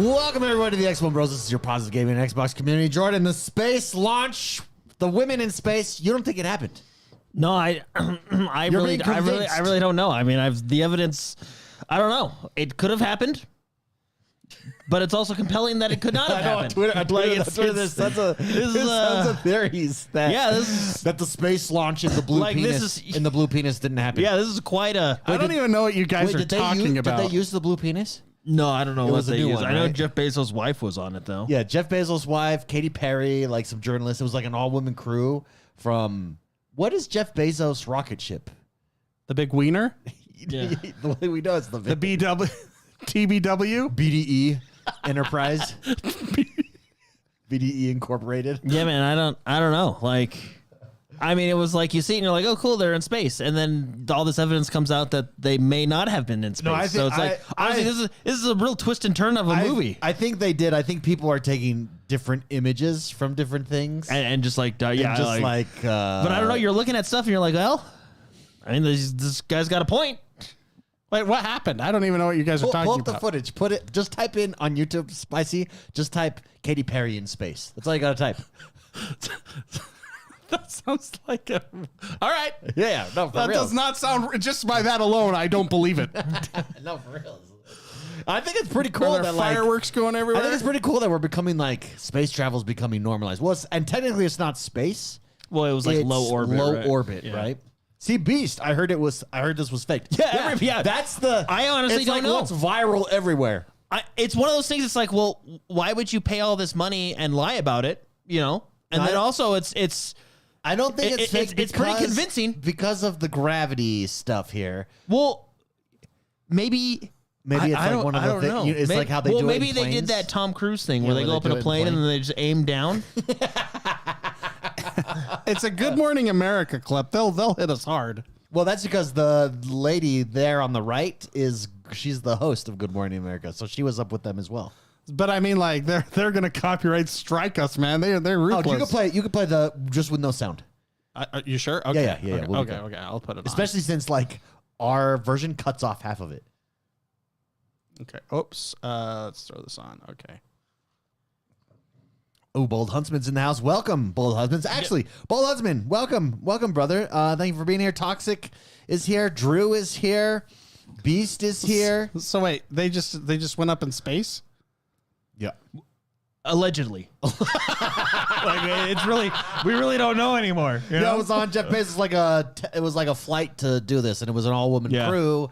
Welcome everybody to the XoneBros. This is your positive gaming and Xbox community. Jordan, the space launch, the women in space. You don't think it happened? No, I really don't know. I mean, the evidence. I don't know. It could have happened, but it's also compelling that it could not have happened. On Twitter, there's tons of theories that the space launch in the blue penis didn't happen. Yeah, this is quite a. I don't even know what you guys are talking about. Did they use the blue penis? No, I don't know what they used. One, I know right? Jeff Bezos' wife was on it though. Yeah, Jeff Bezos' wife, Katy Perry, like some journalists. It was like an all-woman crew from what is Jeff Bezos' rocket ship? The big wiener? Yeah. The way we know it's the BW, TBW, BDE Enterprise, BDE Incorporated. Yeah, man. I don't know. Like, I mean, it was like you see it and you're like, oh, cool, they're in space, and then all this evidence comes out that they may not have been in space. No, I think, so it's like, honestly, this is a real twist and turn of a movie. I think they did. I think people are taking different images from different things, and just like, but I don't know. You're looking at stuff and you're like, well, I mean, this guy's got a point. Wait, what happened? I don't even know what you guys are talking about. Pull up the footage. Just type in on YouTube, spicy. Just type Katy Perry in space. That's all you gotta type. That sounds like a. All right. Yeah, no, for that real. does not sound. Just by that alone, I don't believe it. No, for real. I think it's pretty cool Are there that fireworks going everywhere. I think it's pretty cool that we're becoming like space travel is becoming normalized. Well, and technically it's not space. Well, it was like low orbit, right? See, Beast. I heard this was fake. Yeah, That's the. I honestly don't know. What's viral everywhere. It's one of those things. It's like, well, why would you pay all this money and lie about it? You know, and then also it's. I don't think it's fake. It's pretty convincing because of the gravity stuff here. Well, maybe it's like one of the things. It's like how they do it. Maybe they did that Tom Cruise thing where they go up in a plane and then they just aim down. It's a Good Morning America clip. They'll hit us hard. Well, that's because the lady there on the right she's the host of Good Morning America, so she was up with them as well. But I mean, like they're gonna copyright strike us, man. They're ruthless. You could play the just with no sound. You sure? Okay. Yeah. Okay. I'll put it on. Especially since like our version cuts off half of it. Okay. Oops. Let's throw this on. Okay. Oh, Bold Huntsman's in the house. Welcome, Bold Huntsman's. Actually, Bold Huntsman, welcome, brother. Thank you for being here. Toxic is here. Drew is here. Beast is here. So wait, they just went up in space? Yeah. Allegedly. Like it's really, we really don't know anymore. You know? Yeah, it was on Jeff Bezos. It was like a flight to do this, and it was an all-woman crew.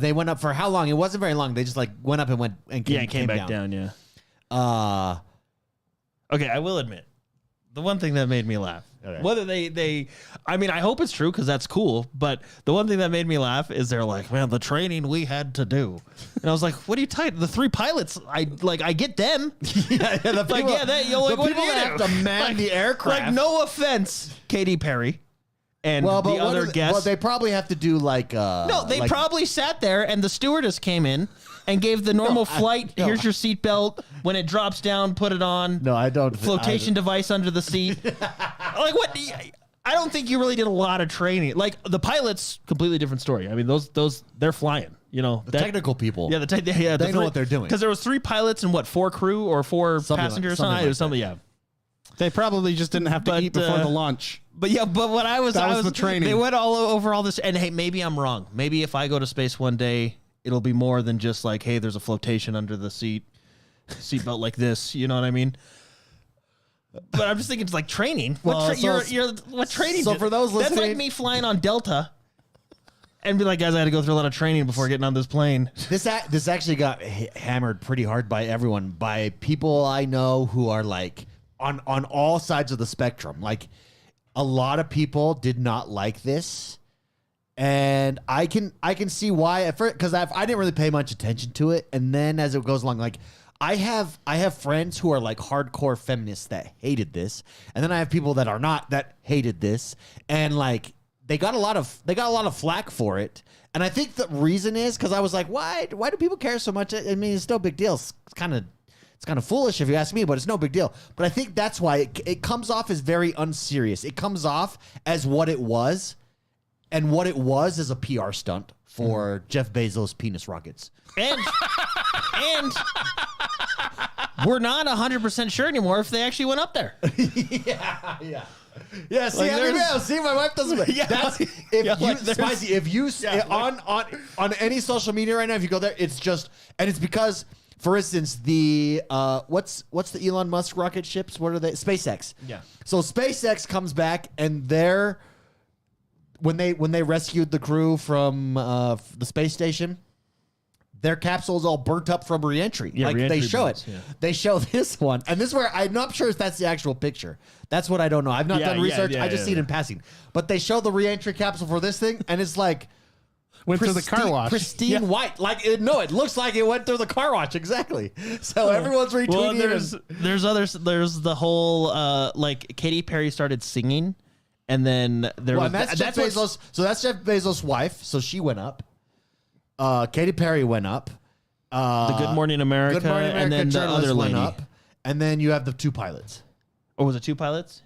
They went up for how long? It wasn't very long. They just like went up and came back down. Yeah. Okay, I will admit, the one thing that made me laugh, whether I mean, I hope it's true because that's cool, but the one thing that made me laugh is they're like, man, the training we had to do. And I was like, what are you talking? The 3 pilots, I get them. The people that have to man the aircraft. Like, no offense, Katy Perry. And the other guests. Well, they probably have to do like... no, they probably sat there and the stewardess came in and gave the normal flight, here's your seatbelt. When it drops down, put it on. No, I don't. Flotation device under the seat. Like, what? I don't think you really did a lot of training. Like, the pilots, completely different story. I mean, those they're flying, you know. The technical people. Yeah, they know what they're doing. Because there was 3 pilots and 4 crew or 4 passengers or something? It was something, yeah. They probably just didn't have to eat before the launch. But what I was the training. They went all over all this, and hey, maybe I'm wrong. Maybe if I go to space one day, it'll be more than just like, hey, there's a flotation under the seatbelt like this. You know what I mean? But I'm just thinking it's like training. What training? So for those listening, that's like me flying on Delta and be like, guys, I had to go through a lot of training before getting on this plane. This actually got hammered pretty hard by everyone, by people I know who are like on all sides of the spectrum. Like, a lot of people did not like this, and I can see why at first, because I didn't really pay much attention to it, and then as it goes along, like I have friends who are like hardcore feminists that hated this, and then I have people that are not, that hated this, and like they got a lot of flack for it. And I think the reason is because I was like, why do people care so much? I mean, it's no big deal. It's kind of foolish if you ask me, but it's no big deal. But I think that's why it comes off as very unserious. It comes off as what it was, and what it was is a PR stunt for Jeff Bezos' penis rockets. And we're not 100% sure anymore if they actually went up there. Yeah, see, see, my wife doesn't. That's Spicy. If you on any social media right now, if you go there, it's just, and it's because, for instance, the what's the Elon Musk rocket ships? What are they? SpaceX. Yeah. So SpaceX comes back, and when they rescued the crew from the space station, their capsule is all burnt up from reentry. Yeah, like re-entry they show boats, it. yeah. They show this one, and this is where I'm not sure if that's the actual picture. That's what I don't know. I've not done research. I just see it in passing. But they show the reentry capsule for this thing, and it's like Went through the car wash. pristine white. Like it looks like it went through the car wash exactly. So everyone's retweeting. Well, there's the whole like Katy Perry started singing, and then that's Jeff Bezos. So that's Jeff Bezos' wife. So she went up. Katy Perry went up. The Good Morning America, and then the other lady. Went up. And then you have the 2 pilots. Or was it 2 pilots?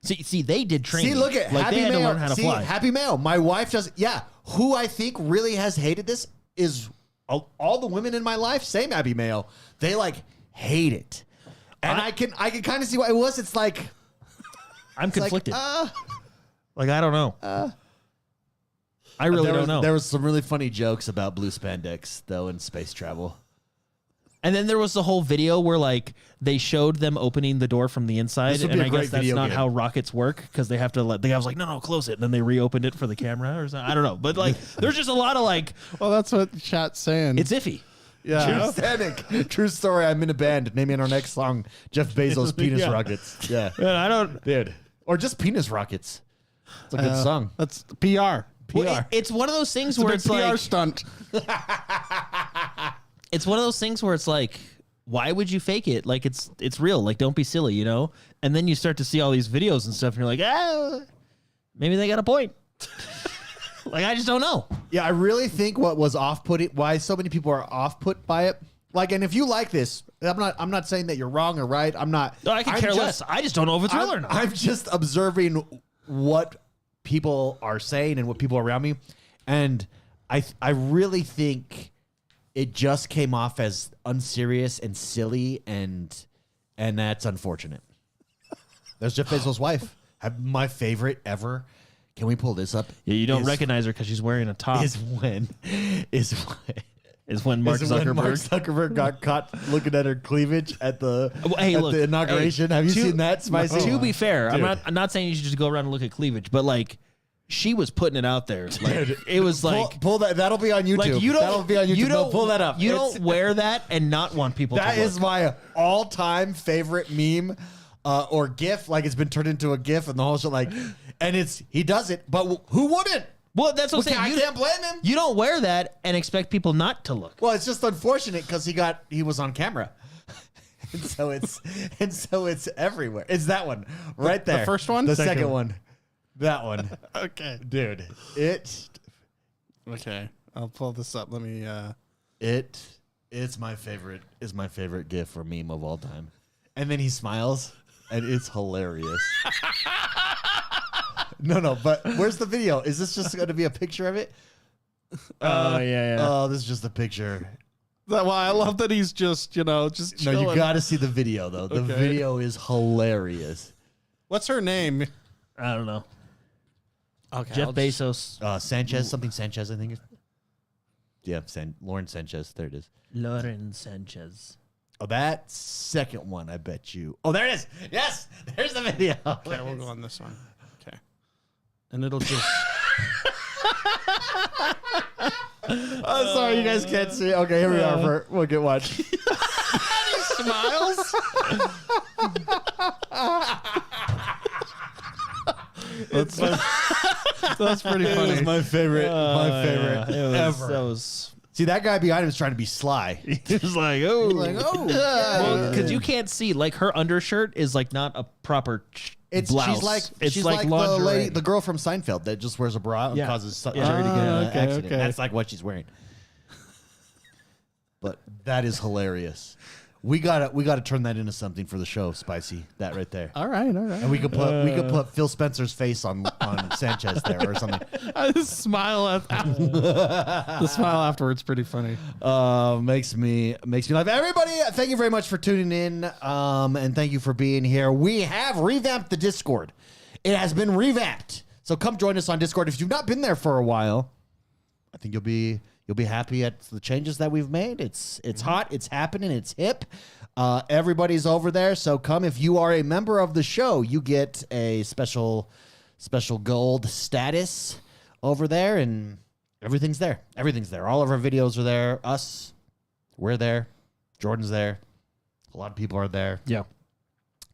See, they did training. See, look at like Happy they had Mayo. to learn how to fly. Happy Mayo. My wife does. Yeah, who I think really has hated this is all the women in my life. Same Happy Mayo. They like hate it, and I can kind of see why it was. It's like I'm conflicted. Like I don't know. I really don't know. There was some really funny jokes about blue spandex though in space travel. And then there was the whole video where like they showed them opening the door from the inside, and I guess that's not how rockets work because they have to let the guy was like, no, close it, and then they reopened it for the camera or something. I don't know, but like there's just a lot of like, well, that's what chat's saying. it's iffy. Yeah. True story. I'm in a band. Naming our next song Jeff Bezos Penis Rockets. Yeah, I don't, dude, or just Penis Rockets. It's a good song. That's PR. Well, it's one of those things where it's PR like stunt. It's one of those things where it's like, why would you fake it? Like it's real. Like don't be silly, you know. And then you start to see all these videos and stuff, and you're like, maybe they got a point. Like I just don't know. Yeah, I really think what was off-putting, why so many people are off-put by it. Like, and if you like this, I'm not saying that you're wrong or right. I'm not. No, I can care less. I just don't know if it's real or not. I'm just observing what people are saying and what people around me, and I really think it just came off as unserious and silly, and that's unfortunate. There's Jeff Bezos' wife. My favorite ever. Can we pull this up? Yeah, you don't recognize her because she's wearing a top. Is when Mark Zuckerberg got caught looking at her cleavage at the the inauguration. Have you seen that, Spicy? To be fair, Dude. I'm not saying you should just go around and look at cleavage, but like she was putting it out there. Like it was like pull that. That'll be on YouTube. like you don't that'll be on YouTube. You don't pull that up. You don't wear that and not want people. That to is look. my all-time favorite meme or GIF. Like it's been turned into a GIF and the whole shit. Like, and he does it, but who wouldn't? Well, that's what I'm saying. I can't blame him. You don't wear that and expect people not to look. Well, it's just unfortunate because he was on camera. And so it's everywhere. It's that one right there. The first one? The second one. That one. Okay. Dude. Okay. I'll pull this up. Let me it's my favorite GIF or meme of all time. And then he smiles and it's hilarious. No, but where's the video? Is this just going to be a picture of it? Yeah. Oh, this is just a picture. Well, I love that he's just No, chilling. you got to see the video though. The video is hilarious. What's her name? I don't know. Okay. Jeff Bezos. Sanchez, something Sanchez, I think. Yeah, Lauren Sanchez. There it is. Lauren Sanchez. Oh, that second one, I bet you. Oh, there it is. Yes, there's the video. Okay, we'll go on this one. Okay. And it'll just... Oh, sorry, you guys can't see. Okay, here we are. We'll get one. Smiles? That's pretty funny. It was my favorite. Ever. See, that guy behind him is trying to be sly. He was like, oh. Well, because you can't see. Like, her undershirt is, like, not a proper blouse. She's like the girl from Seinfeld that just wears a bra and causes Jerry to get an accident. Okay. That's like what she's wearing. But that is hilarious. We gotta turn that into something for the show, Spicy. That right there. All right. And we could put Phil Spencer's face on Sanchez there or something. The smile the smile afterwards pretty funny. Makes me laugh. Everybody, thank you very much for tuning in. And thank you for being here. We have revamped the Discord. It has been revamped. So come join us on Discord. If you've not been there for a while, I think you'll be happy at the changes that we've made. It's hot, it's happening, it's hip. Everybody's over there, so come. If you are a member of the show, you get a special gold status over there, and everything's there. Everything's there. All of our videos are there. Us, we're there. Jordan's there. A lot of people are there. Yeah.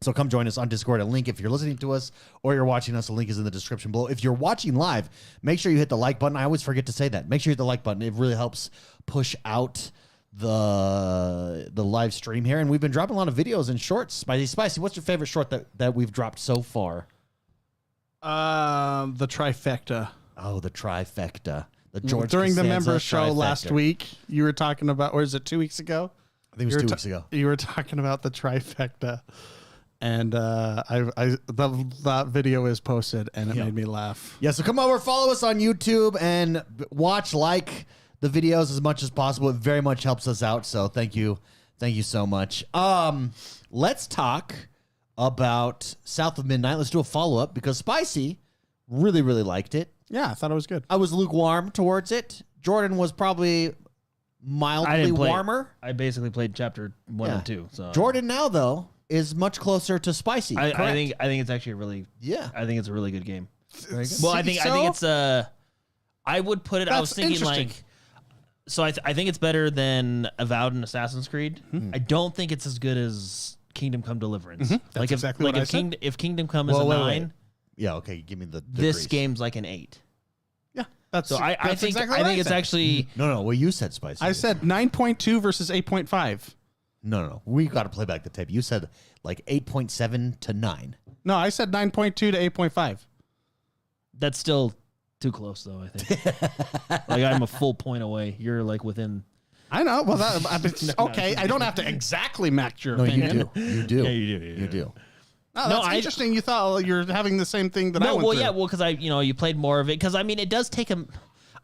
So come join us on Discord. A link if you're listening to us or you're watching us, a link is in the description below. If you're watching live, make sure you hit the like button. I always forget to say that. Make sure you hit the like button. It really helps push out the live stream here. And we've been dropping a lot of videos and shorts. Spicy, what's your favorite short that we've dropped so far? The trifecta. Oh, the trifecta. The George During the Costanza member show trifecta. last week, you were talking about, or is it 2 weeks ago? I think it was 2 weeks ago. You were talking about the trifecta. And that video is posted, and it made me laugh. Yeah, so come over, follow us on YouTube, and watch, like the videos as much as possible. It very much helps us out, so thank you so much. Let's talk about South of Midnight. Let's do a follow-up, because Spicy really, really liked it. Yeah, I thought it was good. I was lukewarm towards it. Jordan was probably mildly warmer. I basically played chapter 1 and 2. So Jordan now, though, is much closer to Spicy. I think it's actually a really I think it's a really good game. Very good. Well, I think it's I would put it. I was thinking like, so I think it's better than Avowed and Assassin's Creed. I don't think it's as good as Kingdom Come Deliverance. That's exactly what I said. If Kingdom Come is a 9, yeah, okay, give me the this degrees. game's like an 8. Yeah, that's So I think exactly I what think it's said. actually No, well, you said Spicy. I said 9.2 versus 8.5. No. We got to play back the tape. You said like 8.7 to 9. No, I said 9.2 to 8.5. that's still too close though. I think like I'm a full point away. You're like within. I know. Well, okay. I don't have to exactly match your No, opinion. you do. Yeah, you do. You do. Oh, that's interesting. You thought you're having the same thing that I No, went well, through. yeah, well, because you played more of it. Because I mean, it does take a.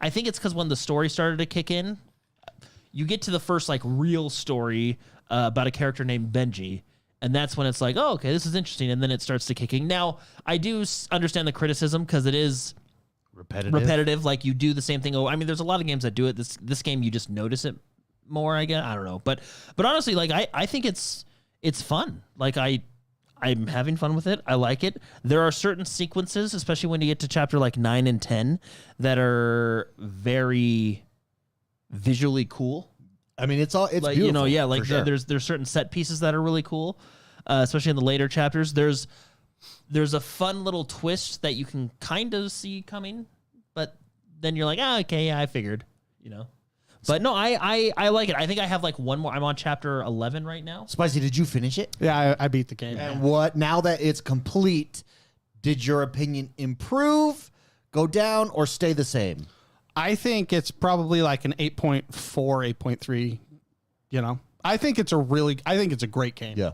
I think it's because when the story started to kick in, you get to the first like real story about a character named Benji, and that's when it's like, oh, okay, this is interesting, and then it starts to kicking. Now, I do understand the criticism because it is repetitive. Like you do the same thing. Oh, I mean, there's a lot of games that do it. This game, you just notice it more. I guess I don't know, but honestly, like I think it's fun. Like I'm having fun with it. I like it. There are certain sequences, especially when you get to chapter like 9 and 10, that are very visually cool. I mean, it's like, beautiful. Like sure. there's certain set pieces that are really cool, especially in the later chapters. There's a fun little twist that you can kind of see coming, but then you're like, okay, yeah, I figured, But no, I like it. I think I have like one more. I'm on chapter 11 right now. Spicy, did you finish it? Yeah, I beat the game. And what, now that it's complete, did your opinion improve, go down, or stay the same? I think it's probably like an 8.4, 8.3. I think it's a great game. Yeah.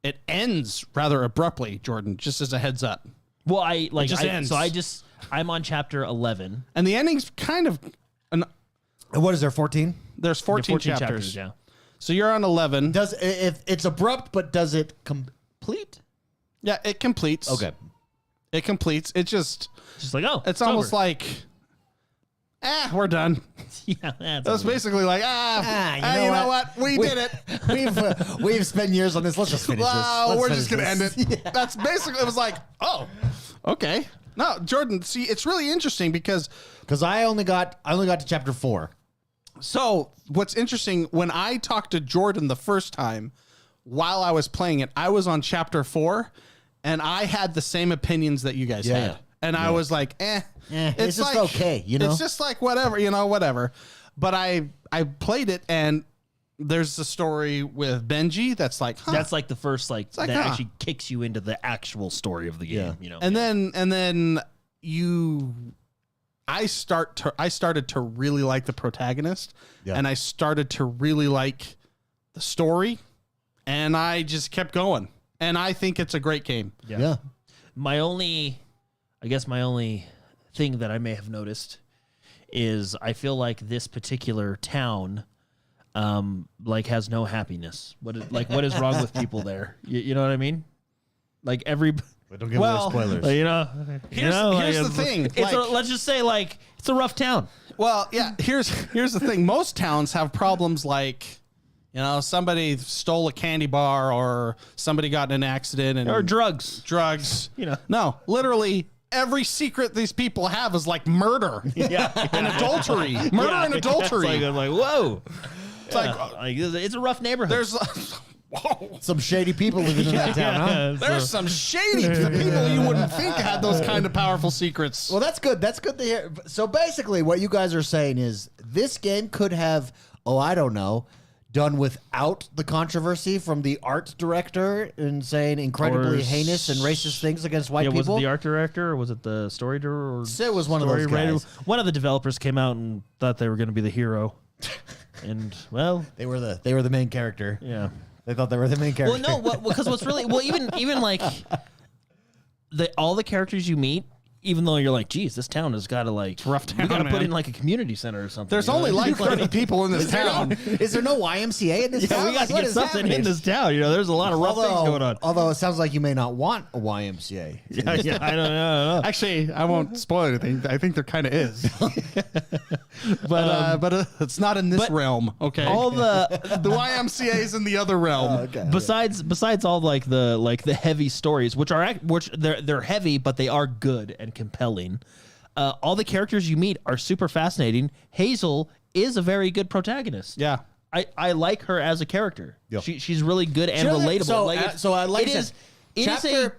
It ends rather abruptly, Jordan, just as a heads up. Well, ends. I'm on chapter 11. And the ending's kind of And what is there, 14? there's 14 chapters. Yeah. So you're on 11. If it's abrupt, but does it complete? Yeah, it completes. Okay. It completes. It just Just like, it's almost over. like we're done. Yeah, That's basically like, you know what? We did it. We've spent years on this. Let's just finish this. We're just going to end it. Yeah. That's basically, it was like, oh, okay. No, Jordan, see, it's really interesting because I only got to chapter 4. So what's interesting, when I talked to Jordan the first time while I was playing it, I was on chapter 4 and I had the same opinions that you guys had. And I was like, it's just like, okay, It's just like whatever, whatever. But I played it and there's the story with Benji that's like, that's like the first like like, that actually kicks you into the actual story of the game, And then I started to really like the protagonist, and I started to really like the story, and I just kept going. And I think it's a great game. Yeah. My only thing that I may have noticed is I feel like this particular town like has no happiness. What is wrong with people there? You know what I mean? Like every Don't give away spoilers. Here's the thing. Let's just say like it's a rough town. Well, yeah, here's the thing. Most towns have problems like, somebody stole a candy bar or somebody got in an accident Or drugs. No, literally every secret these people have is like murder and adultery. Murder and adultery. It's like, I'm like, whoa. It's like It's a rough neighborhood. there's whoa. Some shady people living in that town, huh? There's some shady people you wouldn't think had those kind of powerful secrets. Well, that's good. That's good to hear. So basically, what you guys are saying is this game could have, I don't know, done without the controversy from the art director and saying incredibly heinous and racist things against white people. Was it the art director or was it the story director? It was one of those guys. One of the developers came out and thought they were going to be the hero. And, well... They were the main character. Yeah. They thought they were the main character. Well, no, because what's really... Well, even like... all the characters you meet, even though you're like, geez, this town has got to like... rough town, we got to put man. in like a community center or something. There's only like 30 people in this town. Is there no YMCA in this town? We got to What get is something happening? in this town. There's a lot of rough things going on. Although it sounds like you may not want a YMCA. Yeah, I don't know. Actually, I won't spoil anything. I think there kind of is. but it's not in this realm, okay? All the YMCA is in the other realm. Okay. besides all like the heavy stories, which they're heavy, but they are good and compelling. All the characters you meet are super fascinating. Hazel is a very good protagonist. Yeah. I like her as a character. Yep. She's really good and relatable. So I like it is. It is chapter,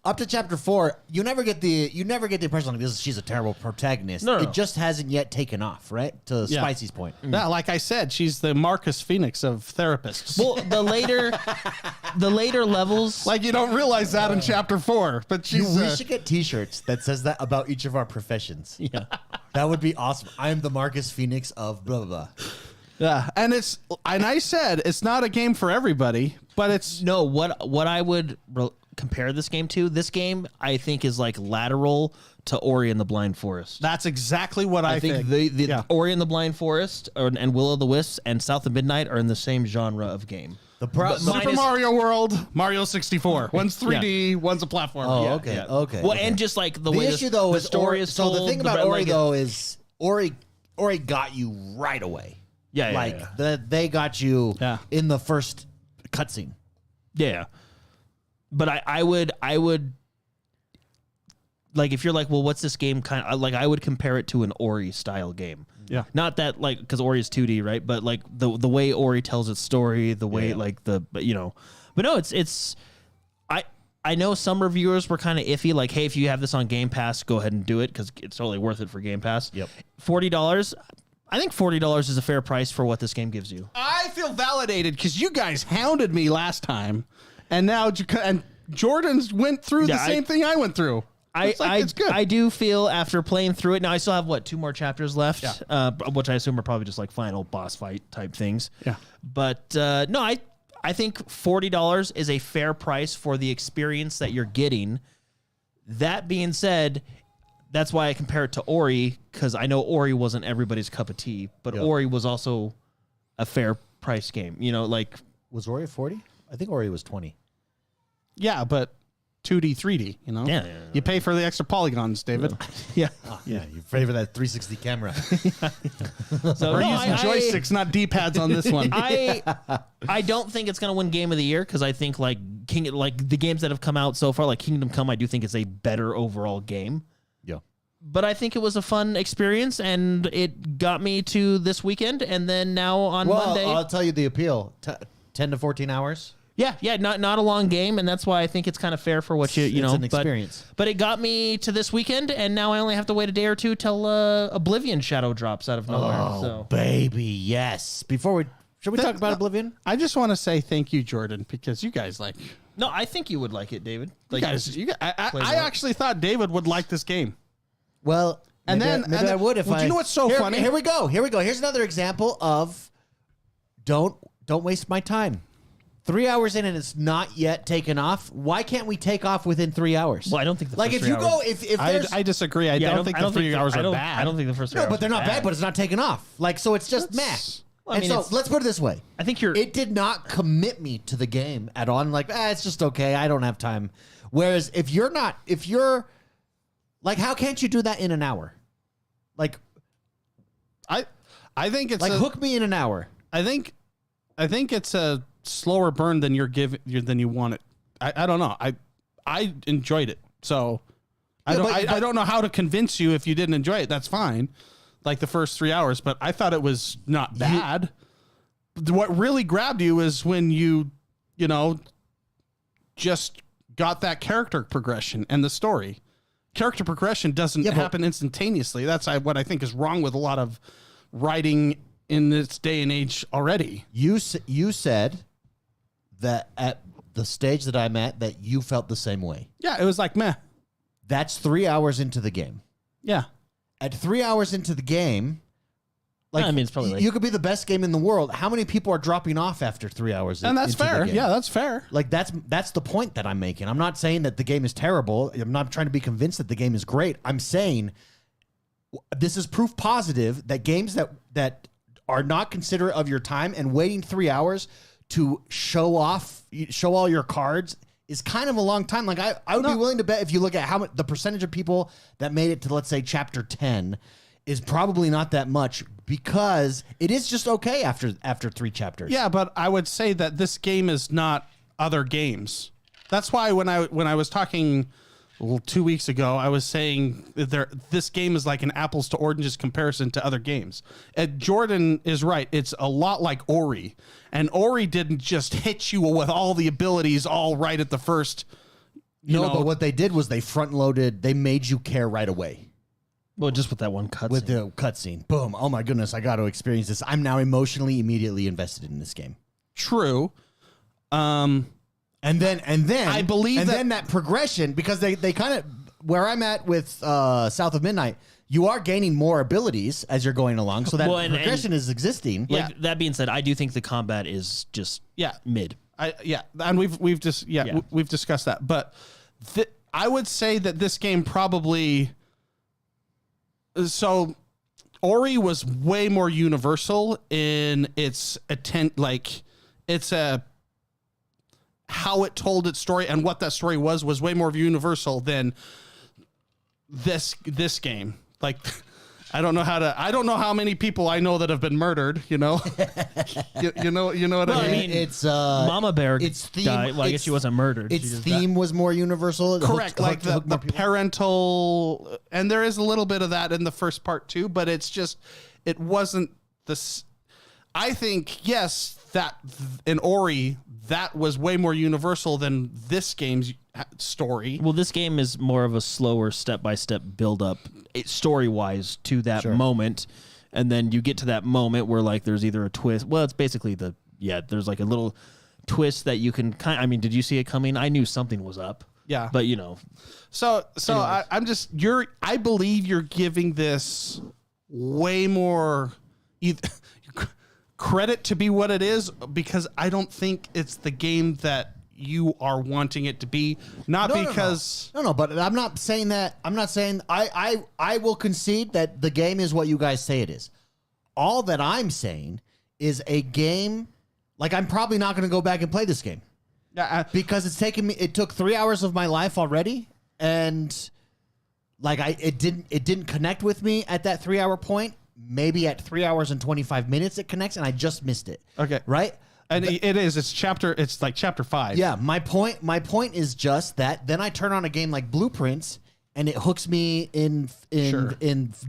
up to chapter 4. You never get the impression like she's a terrible protagonist. No. It just hasn't yet taken off, right? To Yeah. Spicy's point. Yeah, like I said, she's the Marcus Phoenix of therapists. Well, the later levels, Like you don't realize that in chapter 4, but she's We should get T-shirts that says that about each of our professions. yeah. That would be awesome. I'm the Marcus Phoenix of blah blah blah. yeah, and I said it's not a game for everybody, but it's No, what I would compare this game to, this game I think is like lateral to Ori and the Blind Forest. that's exactly what I think. The Ori and the Blind Forest and Will of the Wisps and South of Midnight are in the same genre of game. Super Mario World, Mario 64. One's 3D, one's a platform. Oh, Yeah, okay, yeah. okay. Well, okay. and just like the the way issue though the is story Ori, is so the told, thing about red Ori leg- though is Ori got you right away. Yeah, like yeah. they got you Yeah. in the first cutscene. Yeah. But I would like, if you're like, well, what's this game kind of like, I would compare it to an Ori style game. Yeah. Not that like, because Ori is 2D, right? But like the way Ori tells its story, the way like but no, it's I know some reviewers were kind of iffy, like, hey, if you have this on Game Pass, go ahead and do it because it's totally worth it for Game Pass. Yep. $40. I think $40 is a fair price for what this game gives you. I feel validated because you guys hounded me last time, and now Jordan's went through the same thing I went through. It's good. I do feel after playing through it. Now I still have 2 more chapters left, which I assume are probably just like final boss fight type things. Yeah. But no, I think $40 is a fair price for the experience that you're getting. That being said, that's why I compare it to Ori, because I know Ori wasn't everybody's cup of tea, but Ori was also a fair price game. Like, Was Ori 40? I think Ori was 20. Yeah, but 2D, 3D, Yeah. You pay for the extra polygons, David. yeah. Yeah, you favor that 360 camera. So We're no, using joysticks, not D-pads on this one. I don't think it's going to win Game of the Year because I think like the games that have come out so far, like Kingdom Come, I do think is a better overall game. Yeah. But I think it was a fun experience, and it got me to this weekend, and then now on Monday. I'll tell you the appeal: 10 to 14 hours. Yeah, not a long game, and that's why I think it's kind of fair for what you know. It's an experience. But it got me to this weekend, and now I only have to wait a day or two till Oblivion Shadow drops out of nowhere. Oh, So. baby, yes. Should we talk about Oblivion? I just want to say thank you, Jordan, because you guys No, I think you would like it, David. I actually thought David would like this game. Well, maybe then I would if well, I. do you know what's so funny? Here we go. Here's another example of don't don't waste my time. 3 hours in and it's not yet taken off. Why can't we take off within 3 hours? Well, I don't think the like first if 3 you hours, go if there's I disagree. I don't think the 3 hours are bad. I don't think the first 3 no, hours but they're not are bad, but it's not taken off. Like so, it's just meh. Well, I and mean, so let's put it this way. I think you're. It did not commit me to the game at all. I'm like, it's just okay. I don't have time. Whereas if you're like, how can't you do that in an hour? Like, I think it's like hook me in an hour. I think it's a slower burn than than you want it. I don't know. I enjoyed it. So I don't know how to convince you if you didn't enjoy it. That's fine. Like the first 3 hours, but I thought it was not bad. What really grabbed you is when you just got that character progression and the story. Character progression doesn't happen instantaneously. That's what I think is wrong with a lot of writing in this day and age already. You said that at the stage that I'm at that you felt the same way. Yeah, it was like meh. That's 3 hours into the game. Yeah. At 3 hours into the game, like I mean, it's probably like, you could be the best game in the world. How many people are dropping off after 3 hours? And that's into fair. the game? Yeah, that's fair. Like that's the point that I'm making. I'm not saying that the game is terrible. I'm not trying to be convinced that the game is great. I'm saying this is proof positive that games that are not considerate of your time and waiting 3 hours to show all your cards is kind of a long time. Like I would be willing to bet if you look at how much the percentage of people that made it to, let's say, chapter 10 is probably not that much because it is just okay after 3 chapters. Yeah, but I would say that this game is not other games. That's why when I was talking 2 weeks ago, I was saying this game is like an apples to oranges comparison to other games. Jordan is right. It's a lot like Ori. And Ori didn't just hit you with all the abilities all right at the first. But what they did was they made you care right away. well, just with that one cutscene. With the cutscene. Boom. Oh my goodness, I got to experience this. I'm now emotionally immediately invested in this game. True. And then I believe then that progression, because they kind of, where I'm at with South of Midnight, you are gaining more abilities as you're going along, so that progression is existing. Like, that being said, I do think the combat is just mid. And we've discussed that, but I would say that this game probably, so Ori was way more universal in its how it told its story, and what that story was way more universal than this game. Like, I don't know how many people I know that have been murdered, you know? you know what I mean? It's Mama Bear died. Well, I guess she wasn't murdered. Its theme was more universal. Correct. The parental, and there is a little bit of that in the first part too, but it wasn't this. I think, yes, that in Ori, that was way more universal than this game's story. Well, this game is more of a slower step-by-step build-up, story-wise, to that moment. And then you get to that moment where, like, there's either a twist. Well, it's basically there's like a little twist that you can I mean, did you see it coming? I knew something was up. Yeah. But, you know. So I believe you're giving this way more credit to be what it is, because I don't think it's the game that you are wanting it to be. No, but I'm not saying that. I'm not saying I will concede that the game is what you guys say it is. All that I'm saying is a game, like, I'm probably not going to go back and play this game. Because it took 3 hours of my life already, and like it didn't connect with me at that 3 hour point. Maybe at 3 hours and 25 minutes it connects, and I just missed it. Okay. Right? And it's like chapter 5. Yeah, my point is just that then I turn on a game like Blueprints and it hooks me in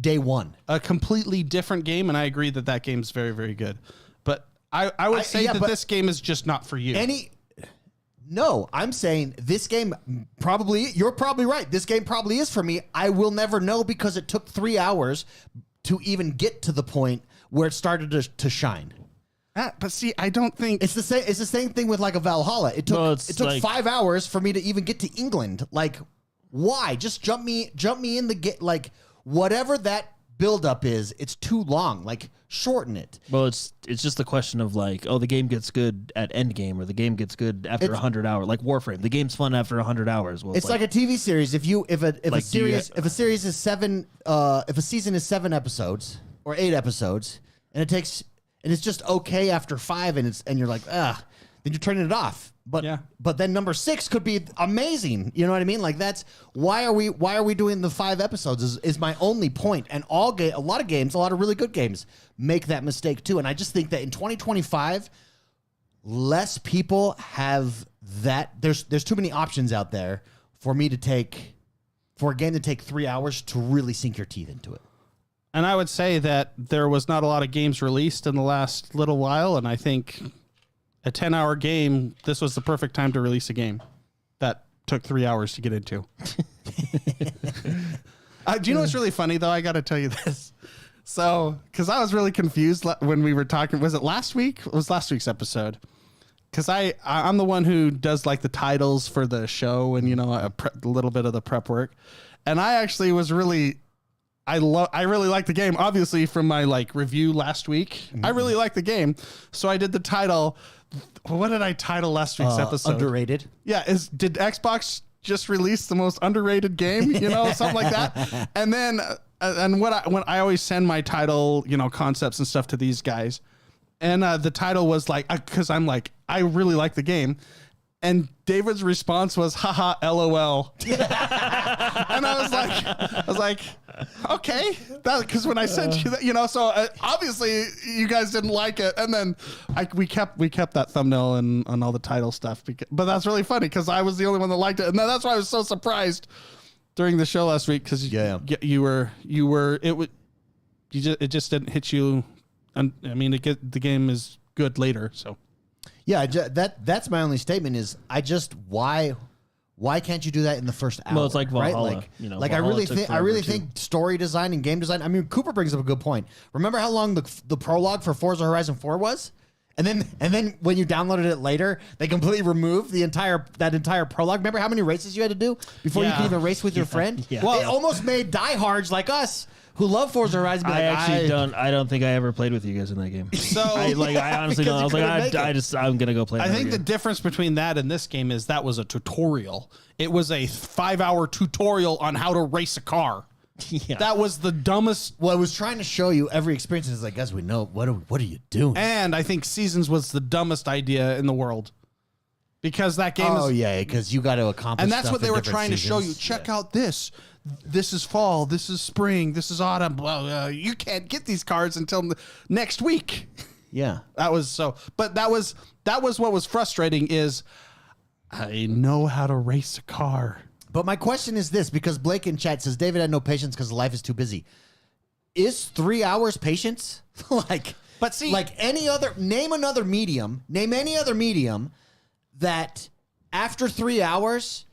day one. A completely different game, and I agree that game's very, very good. But I would say that this game is just not for you. No, I'm saying this game you're probably right. This game probably is for me. I will never know because it took 3 hours to even get to the point where it started to shine. But see, I don't think it's the same. It's the same thing with like a Valhalla. It took 5 hours for me to even get to England. Like, why? Just jump me in the get. Like, whatever that buildup is, it's too long. Like, shorten it. Well, it's just the question of like, oh, the game gets good at end game, or the game gets good after 100 hours. Like Warframe, the game's fun after 100 hours. Well, it's like a TV series. If a series is 7, if a season is 7 episodes or 8 episodes, and it's just okay after 5, and you're like, then you're turning it off. But then number 6 could be amazing. You know what I mean? Like, that's why are we doing the 5 episodes is my only point. And a lot of games, a lot of really good games make that mistake too. And I just think that in 2025, less people have that. There's too many options out there for a game to take 3 hours to really sink your teeth into it. And I would say that there was not a lot of games released in the last little while, and I think a 10-hour game, this was the perfect time to release a game that took 3 hours to get into. Do you know what's really funny, though? I got to tell you this. So, because I was really confused when we were talking. Was it last week? It was last week's episode. Because I'm the one who does like the titles for the show and, a little bit of the prep work. And I actually was really... I really like the game, obviously, from my review last week. Mm-hmm. I really like the game. So I did the title. What did I title last week's episode? Underrated. Yeah. Did Xbox just release the most underrated game? Something like that. And then, when I always send my title, concepts and stuff to these guys. And the title was because I'm I really like the game. And David's response was, haha, LOL. And I was like, okay. Because when I sent you that, so obviously you guys didn't like it. And then we kept that thumbnail and on all the title stuff. But that's really funny because I was the only one that liked it. And that's why I was so surprised during the show last week because it just didn't hit you. I mean, the game is good later, so. Yeah, that's my only statement is why can't you do that in the first hour? Well, it's like Valhalla, right? I really think story design and game design. I mean, Cooper brings up a good point. Remember how long the prologue for Forza Horizon 4 was? And then when you downloaded it later, they completely removed that entire prologue. Remember how many races you had to do before you could even race with your friend? Yeah. Well, it almost made diehards like us who love Forza Horizon. I don't think I ever played with you guys in that game. So I honestly don't. I was like, I'm gonna go play. I think the difference between that and this game is that was a tutorial. It was a 5-hour tutorial on how to race a car. Yeah. That was the dumbest. Well, I was trying to show you every experience. It's like, guys, we know what are you doing? And I think Seasons was the dumbest idea in the world. Because that game is... Oh, yeah, because you got to accomplish And that's stuff what they in were different trying to show you. seasons. Check out this. This is fall. This is spring. This is autumn. Well, you can't get these cards until next week. Yeah. That was so... But that was what was frustrating is I know how to race a car. But my question is this, because Blake in chat says, David had no patience because life is too busy. Is 3 hours patience? But see... Name any other medium that after 3 hours,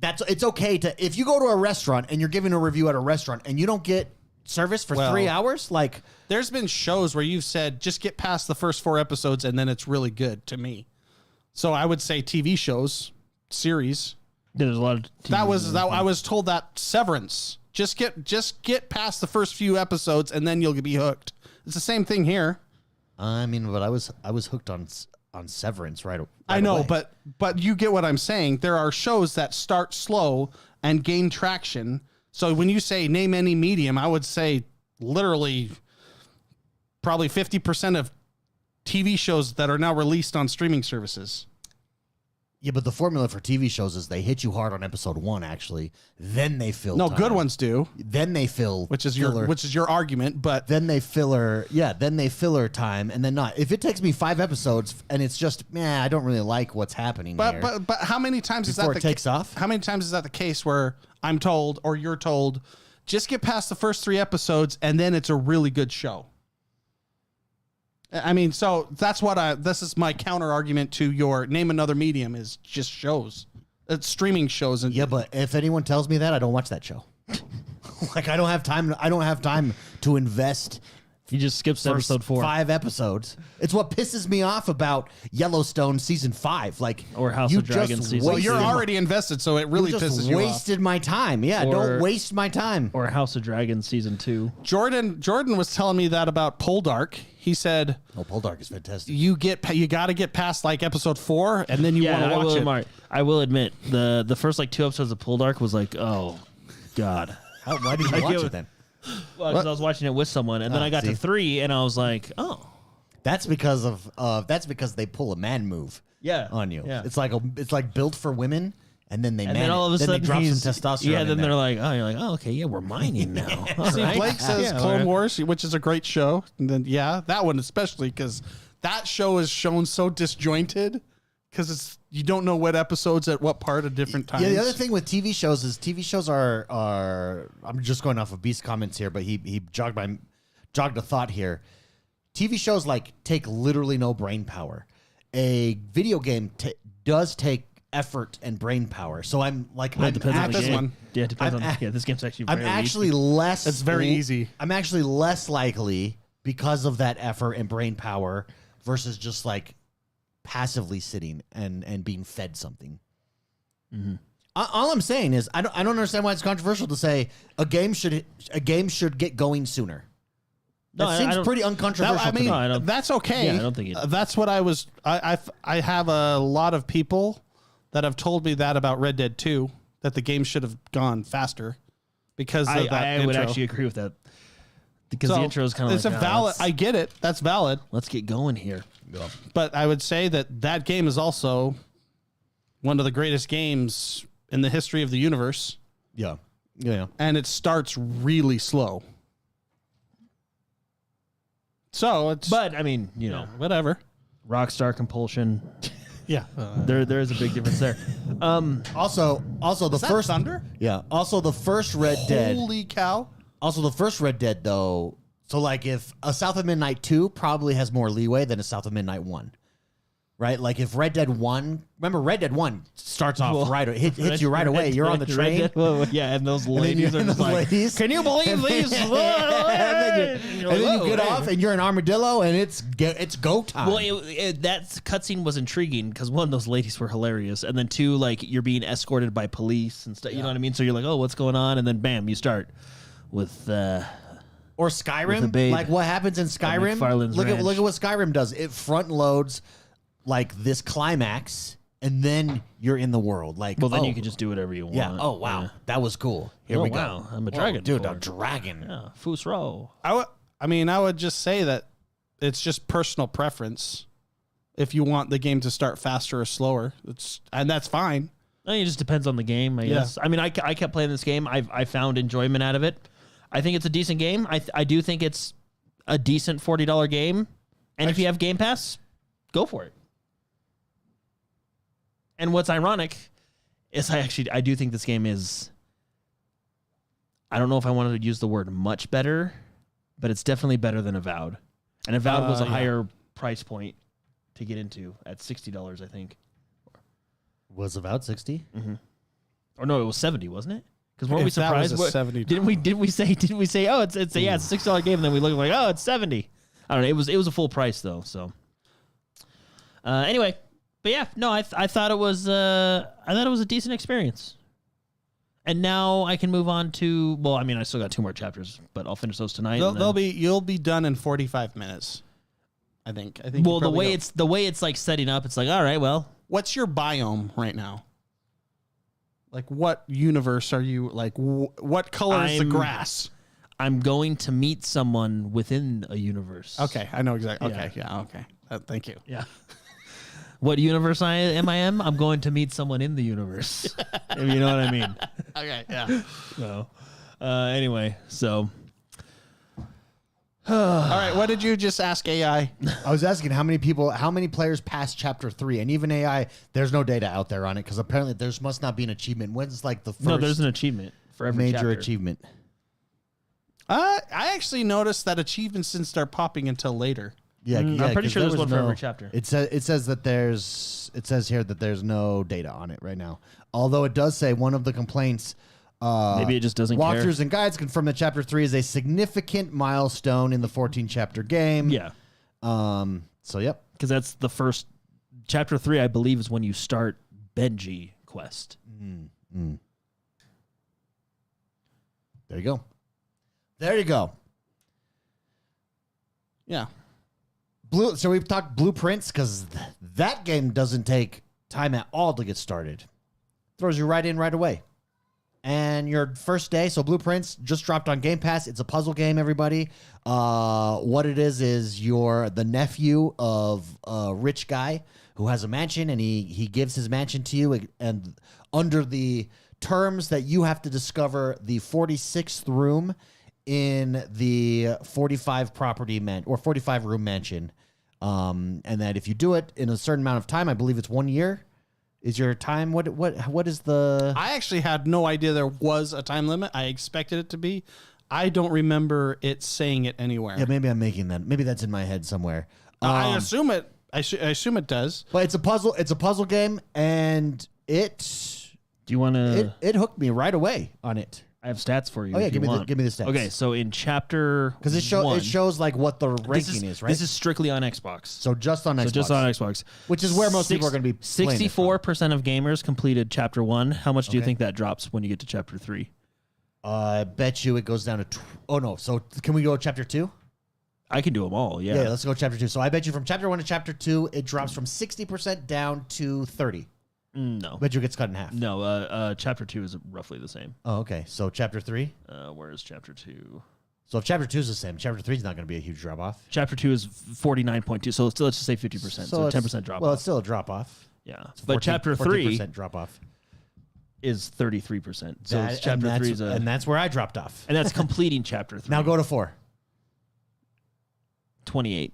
it's okay to, if you go to a restaurant and you're giving a review at a restaurant and you don't get service for 3 hours, there's been shows where you've said just get past the first 4 episodes and then it's really good to me. So I would say TV shows, series. There's a lot of I was told that Severance. Just get past the first few episodes and then you'll be hooked. It's the same thing here. I mean, but I was hooked on Severance right I know, away. but you get what I'm saying. There are shows that start slow and gain traction. So when you say name any medium, I would say literally probably 50% of TV shows that are now released on streaming services. Yeah, but the formula for TV shows is they hit you hard on episode 1, actually. Then they fill time. Good ones do. Then they fill which is your argument, but then they filler time and then not. If it takes me 5 episodes and it's just, I don't really like what's happening here. But how many times is that before it takes off? How many times is that the case where I'm told or you're told just get past the first 3 episodes and then it's a really good show? I mean, so that's this is my counter argument to your name another medium is just shows. It's streaming shows. Yeah, but if anyone tells me that, I don't watch that show. I don't have time to invest He just skips first episode 4. 5 episodes. It's what pisses me off about Yellowstone season 5. Like, Or House you of Dragon just season Well, wasted you're my- already invested, so it really you just pisses you off. wasted my time. Yeah, Or- don't waste my time. Or House of Dragon season 2. Jordan was telling me that about Poldark. He said Oh, Poldark is fantastic. you got to get past like episode 4, and then you want to watch it. I will admit the first like 2 episodes of Poldark was like, oh god. Why did you watch it then? Well, because I was watching it with someone, and then I got to 3, and I was like, oh. That's because they pull a man move. Yeah. On you. Yeah. It's like built for women, and then they And then all of a then sudden they drop he's, some testosterone. yeah, in then there. they're like, oh, you're like, oh, okay, yeah, we're mining now. All See, right. Blake says Yeah, Clone right. Wars, which is a great show. And then, yeah, that one especially because that show is shown so disjointed because you don't know what episodes at what part at different times. Yeah, the other thing with TV shows is TV shows are I'm just going off of Beast's comments here, but he jogged a thought here. TV shows like take literally no brain power. A video game does take effort and brain power. So I'm like, Well, it depends on the this game. one. Yeah, it depends I'm on. a- Yeah, this game's actually. I'm very actually easy. less. It's very easy. I'm actually less likely because of that effort and brain power versus just like passively sitting and being fed something. All I'm saying is I don't understand why it's controversial to say a game should get going sooner. No, That I seems don't- pretty uncontroversial. I to mean, me. No, I don't- that's okay. Yeah, I don't think it- That's what I was. I have a lot of people that have told me that about Red Dead 2, that the game should have gone faster because of that I would intro. actually agree with that because So, the intro is kind of it's like a valid. I get it. That's valid. let's get going here. But I would say that game is also one of the greatest games in the history of the universe, yeah. and it starts really slow. So it's But I mean, you know, whatever. Rockstar Compulsion. Yeah. There is a big difference there. Also the that first Thunder? Yeah. Also the first Red Dead. Holy cow. Also the first Red Dead though. So like if a South of Midnight 2 probably has more leeway than a South of Midnight 1. Right? Like if Red Dead 1, remember Red Dead 1 starts off hits you right away. You're on the train. Yeah, and those then ladies you- are and just those like, ladies- can you believe these? and then you get off and you're an armadillo and it's go time. Well, that cutscene was intriguing because one, those ladies were hilarious, and then 2, like you're being escorted by police and stuff. You know what I mean? So you're like, oh, what's going on? And then bam, you start with. Or With Skyrim, the babe like what happens in Skyrim. McFarlane's Look at Ranch. what Skyrim does. It front loads like this climax, and then you're in the world. Like, Well, then you can just do whatever you want. yeah. Oh wow, Yeah. that was cool. Here Oh, we go. wow, I'm a Whoa, dragon dude. A lord. dragon. Yeah, Fusro. I would just say that it's just personal preference. If you want the game to start faster or slower, and that's fine. I mean, it just depends on the game, I guess. I mean, I kept playing this game. I found enjoyment out of it. I think it's a decent game. I do think it's a decent $40 game. And if you have Game Pass, go for it. And what's ironic is I do think this game is, I don't know if I wanted to use the word much better, but it's definitely better than Avowed. And Avowed was a higher price point to get into at $60, I think. Was about 60. Or no, it was 70, wasn't it? Because weren't we If that was surprised? a 70. Didn't we say? Oh, it's a $6 game, and then we looked like, oh, it's 70. I don't know. It was a full price though. So anyway, but yeah, no, I thought it was a decent experience. And now I can move on to, well, I mean, I still got 2 more chapters, but I'll finish those tonight. and then- You'll be done in 45 minutes. I think. well, the way it's like setting up, it's like, all right, well, What's your biome right now? Like, what universe are you? Like, what color is the I'm- grass? I'm going to meet someone within a universe. Okay, I know exactly. Yeah. Okay, yeah, okay. Thank you. Yeah. What universe am I in? I'm going to meet someone in the universe. If you know what I mean. Okay, yeah. So, anyway, so All right, what did you just ask AI? I was asking how many players passed chapter 3, and even AI, there's no data out there on it because apparently there must not be an achievement. When's like the first no, there's an achievement for every major chapter. achievement? I actually noticed that achievements didn't start popping until later. Yeah, I'm pretty 'cause sure there there's was one for every chapter. It says here that there's no data on it right now. Although it does say one of the complaints Maybe it just doesn't care. Walkthroughs and guides confirm that Chapter 3 is a significant milestone in the 14-chapter game. Yeah. So, yep. Because that's the first... Chapter 3, I believe, is when you start Benji quest. There you go. There you go. Yeah. So we've talked Blueprints because that game doesn't take time at all to get started. Throws you right in right away. And your first day, so Blueprints just dropped on Game Pass. It's a puzzle game, everybody. What it is you're the nephew of a rich guy who has a mansion, and he gives his mansion to you, and under the terms that you have to discover the 46th room in the 45 room mansion. And that if you do it in a certain amount of time, I believe it's 1 year. Is your time what is the? I actually had no idea there was a time limit. I expected it to be. I don't remember it saying it anywhere. Yeah, maybe I'm making that. Maybe that's in my head somewhere. I assume it. I assume it does. But it's a puzzle. It's a puzzle game, and it. Do you want to? It hooked me right away on it. I have stats for you. Oh yeah, give me the stats. Okay, so in chapter because it shows like what the ranking is, right? This is strictly on Xbox. So just on Xbox. So just on Xbox, which is where most people are going to be. 64% of gamers completed chapter 1. How much do you think that drops when you get to chapter 3? I bet you it goes down to. Oh no! So can we go chapter 2? I can do them all. Yeah. Yeah, let's go chapter 2. So I bet you from chapter 1 to chapter 2, it drops from 60% down to 30. No. I bet you it gets cut in half. No. Chapter 2 is roughly the same. Oh, okay. So chapter 3? Where is chapter 2? So if chapter 2 is the same, chapter 3 is not going to be a huge drop off. Chapter 2 is 49.2. So let's just say 50%. So 10% drop off. Well, it's still a drop off. Yeah. It's But chapter 3 drop off is 33%. So chapter 3 is and that's where I dropped off. And that's completing chapter 3. Now go to 4. 28.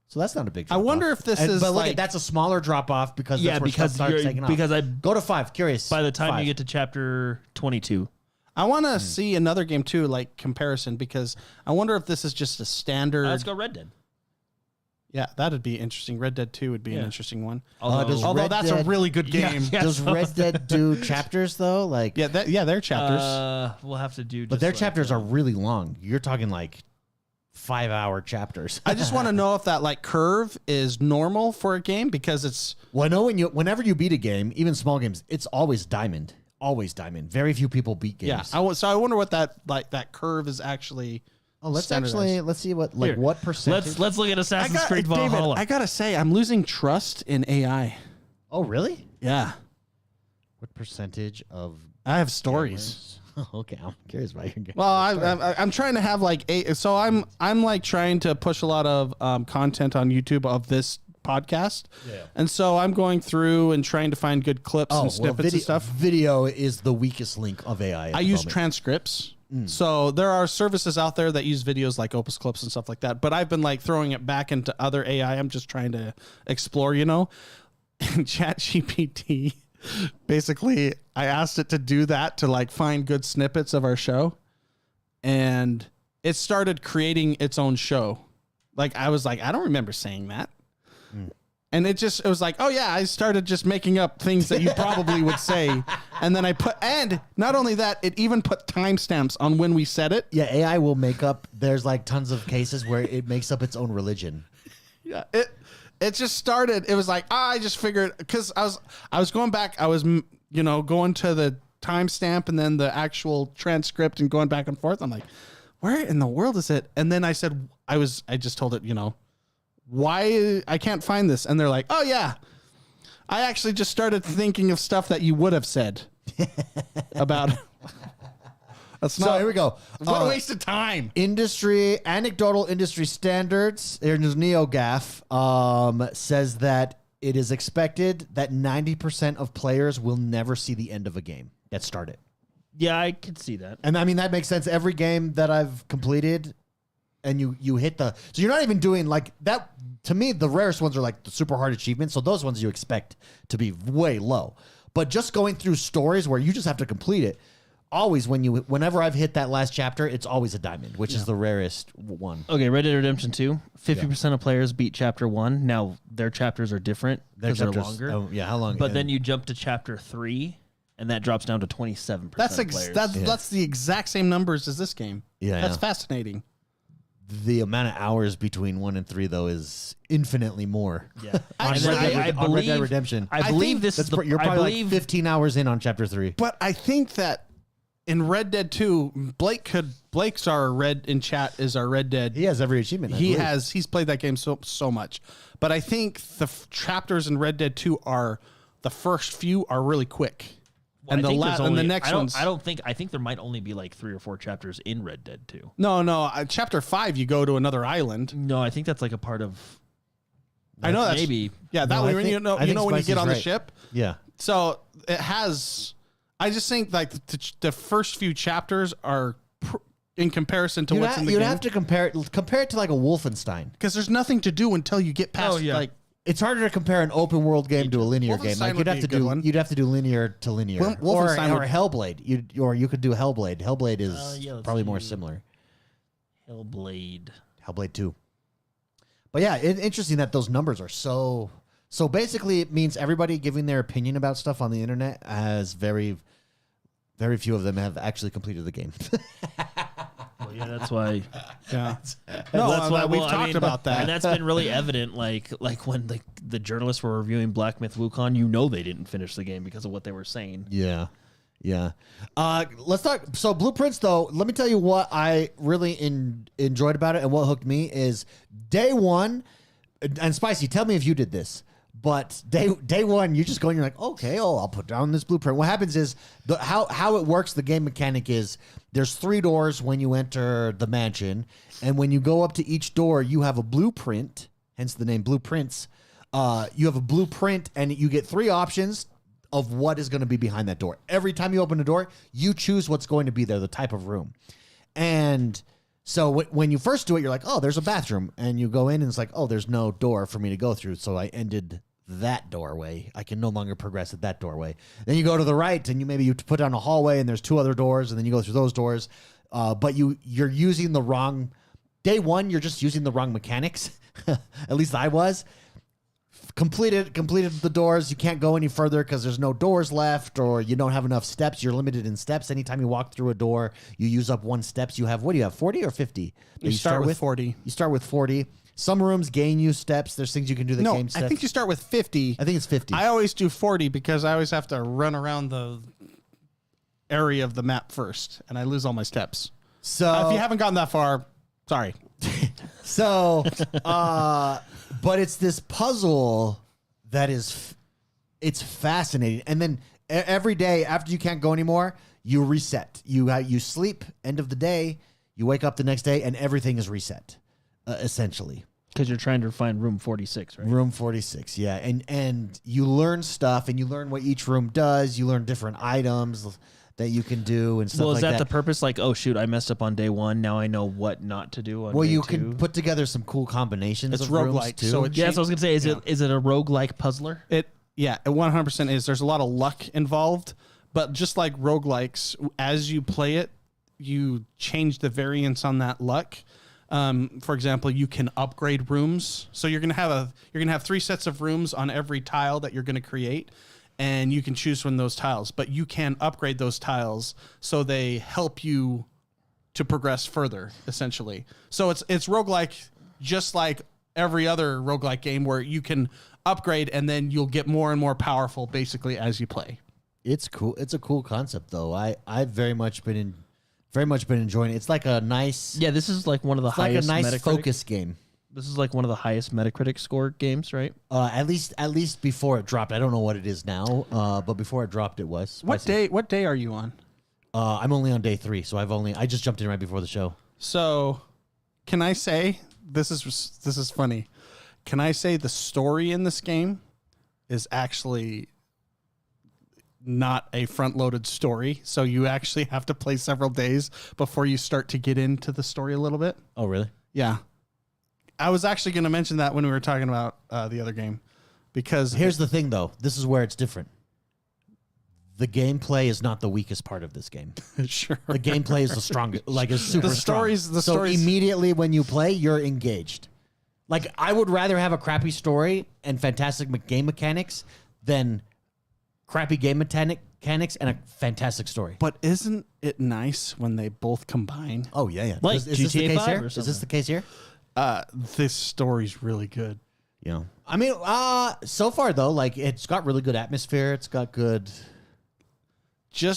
So that's not a big drop I wonder off. if this is but look, like... that's a smaller drop off because that's where stuff starts taking off. Because go to 5. Curious. By the time 5. you get to chapter 22. I want to see another game too, like comparison, because I wonder if this is just a standard. Let's go Red Dead. Yeah, that'd be interesting. Red Dead 2 would be an interesting one. Although that's a really good game. Yeah, does Red Dead do chapters though? Like they're chapters. We'll have to do. But their chapters are really long. You're talking like 5-hour chapters. I just want to know if that like curve is normal for a game because it's. Well, I know whenever you beat a game, even small games, it's always diamond. Always diamond. Very few people beat games. Yeah. So I wonder what that curve is actually. Oh, let's see what percentage. Let's look at Assassin's Creed Valhalla. David, I gotta say, I'm losing trust in AI. Oh, really? Yeah. What percentage of? I have stories. Okay, I'm curious about your game. Well, I'm trying to have like so I'm like trying to push a lot of content on YouTube of this podcast. Yeah. And so I'm going through and trying to find good clips and snippets and stuff. Video is the weakest link of AI. I use transcripts. So there are services out there that use videos like Opus Clips and stuff like that. But I've been like throwing it back into other AI. I'm just trying to explore, And ChatGPT, basically, I asked it to do that to like find good snippets of our show. And it started creating its own show. Like I was like, I don't remember saying that. And it was like, oh yeah, I started just making up things that you probably would say. And then and not only that, it even put timestamps on when we said it. Yeah, AI will make up, there's like tons of cases where it makes up its own religion. Yeah, it just started, it was like, I just figured, because I was going back, I was, going to the timestamp and then the actual transcript and going back and forth. I'm like, where in the world is it? And then I said, I just told it, why I can't find this. And they're like, oh yeah, I actually just started thinking of stuff that you would have said about. So here we go. What a waste of time. Anecdotal industry standards. There's NeoGAF says that it is expected that 90% of players will never see the end of a game that started. Yeah, I could see that. And I mean, that makes sense. Every game that I've completed and you hit so you're not even doing like that. To me, the rarest ones are like the super hard achievements. So those ones you expect to be way low. But just going through stories where you just have to complete it, always whenever I've hit that last chapter, it's always a diamond, which is the rarest one. Okay, Red Dead Redemption 2, 50% of players beat chapter 1. Now, their chapters are different because they're longer. Oh, yeah, how long? But then you jump to chapter 3, and that drops down to 27%. That's the exact same numbers as this game. Yeah, that's fascinating. The amount of hours between 1 and 3 though is infinitely more. Yeah, on Red Dead Redemption. I believe this is you're probably like 15 hours in on chapter 3. But I think that in Red Dead 2, Blake's our Red in chat is our Red Dead. He has every achievement. He's played that game so much. But I think the chapters in Red Dead 2 are the first few are really quick. And the next ones. I think there might only be like 3 or 4 chapters in Red Dead 2. No. Chapter 5, you go to another island. No, I think that's like a part of. I know that's maybe. Yeah, that way when you know when you get on the ship. Yeah. So it has. I just think like the first few chapters are in comparison to what's in the game. You'd have to compare it to like a Wolfenstein because there's nothing to do until you get past like. It's harder to compare an open world game to a linear game. Like you'd have to do linear to linear, or Hellblade. You could do Hellblade. Hellblade is probably more similar. Hellblade 2. But yeah, it's interesting that those numbers are so. So basically, it means everybody giving their opinion about stuff on the internet has very, very few of them have actually completed the game. Well, yeah, that's why. Yeah, that's why we've talked about that, and that's been really evident. Like when the journalists were reviewing Black Myth Wukong, they didn't finish the game because of what they were saying. Yeah. Let's talk. So Blueprints, though, let me tell you what I really enjoyed about it and what hooked me is day one. And Spicy, tell me if you did this. But day one, you just go and you're like, okay, I'll put down this blueprint. What happens is how it works. The game mechanic is there's 3 doors when you enter the mansion, and when you go up to each door, you have a blueprint. Hence the name Blueprints. You have a blueprint, and you get 3 options of what is going to be behind that door. Every time you open a door, you choose what's going to be there, the type of room, and. So when you first do it, you're like, oh, there's a bathroom. And you go in and it's like, oh, there's no door for me to go through. So I ended that doorway. I can no longer progress at that doorway. Then you go to the right and you put down a hallway and there's 2 other doors and then you go through those doors. But you're using the wrong, day one, you're just using the wrong mechanics. At least I was. Completed the doors. You can't go any further because there's no doors left or you don't have enough steps. You're limited in steps. Anytime you walk through a door, you use up 1 steps. You have, what do you have, 40 or 50? You start with 40. You start with 40. Some rooms gain you steps. There's things you can do that gain steps. I think you start with 50. I think it's 50. I always do 40 because I always have to run around the area of the map first, and I lose all my steps. So if you haven't gotten that far, sorry. So, but it's this puzzle that it's fascinating. And then every day after you can't go anymore, you reset. You sleep, end of the day, you wake up the next day, and everything is reset, essentially. Because you're trying to find room 46, right? Room 46, yeah. And you learn stuff, and you learn what each room does. You learn different items that you can do and stuff like that. Well, is that the purpose? Like, oh, shoot, I messed up on day 1. Now I know what not to do on day 2. Well, you can put together some cool combinations of roguelike, too. So so I was going to say, is it a roguelike puzzler? It 100% is. There's a lot of luck involved, but just like roguelikes, as you play it, you change the variance on that luck. For example, you can upgrade rooms. So you're going to have 3 sets of rooms on every tile that you're going to create. And you can choose from those tiles, but you can upgrade those tiles so they help you to progress further, essentially. So it's roguelike, just like every other roguelike game where you can upgrade and then you'll get more and more powerful basically as you play. It's cool. It's a cool concept though. I've very much been enjoying it. It's like a nice this is like one of the highest like a nice Metacritic focus game. This is like one of the highest Metacritic score games, right? At least before it dropped. I don't know what it is now, but before it dropped, it was. What day are you on? I'm only on day 3, so I just jumped in right before the show. So, can I say this is funny? Can I say the story in this game is actually not a front-loaded story? So you actually have to play several days before you start to get into the story a little bit. Oh, really? Yeah. I was actually going to mention that when we were talking about the other game, because here's the thing, though. This is where it's different. The gameplay is not the weakest part of this game. Sure, the gameplay is the strongest. Like it's super strong. The stories. Immediately when you play, you're engaged. Like I would rather have a crappy story and fantastic game mechanics than crappy game mechanics and a fantastic story. But isn't it nice when they both combine? Oh yeah. Like is this the GTA case 5 here? or Is this something? the case here? This story's really good. Yeah. I mean, so far though, like it's got really good atmosphere. It's got good.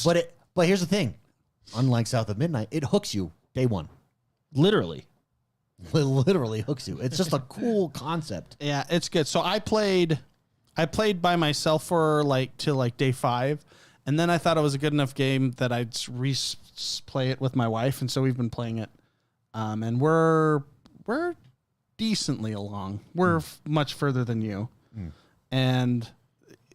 But here's the thing. Unlike South of Midnight, it hooks you day one. Literally. It literally hooks you. It's just a cool concept. Yeah, it's good. So I played by myself for till day 5, and then I thought it was a good enough game that I'd play it with my wife, and so we've been playing it. And we're decently along. We're much further than you. And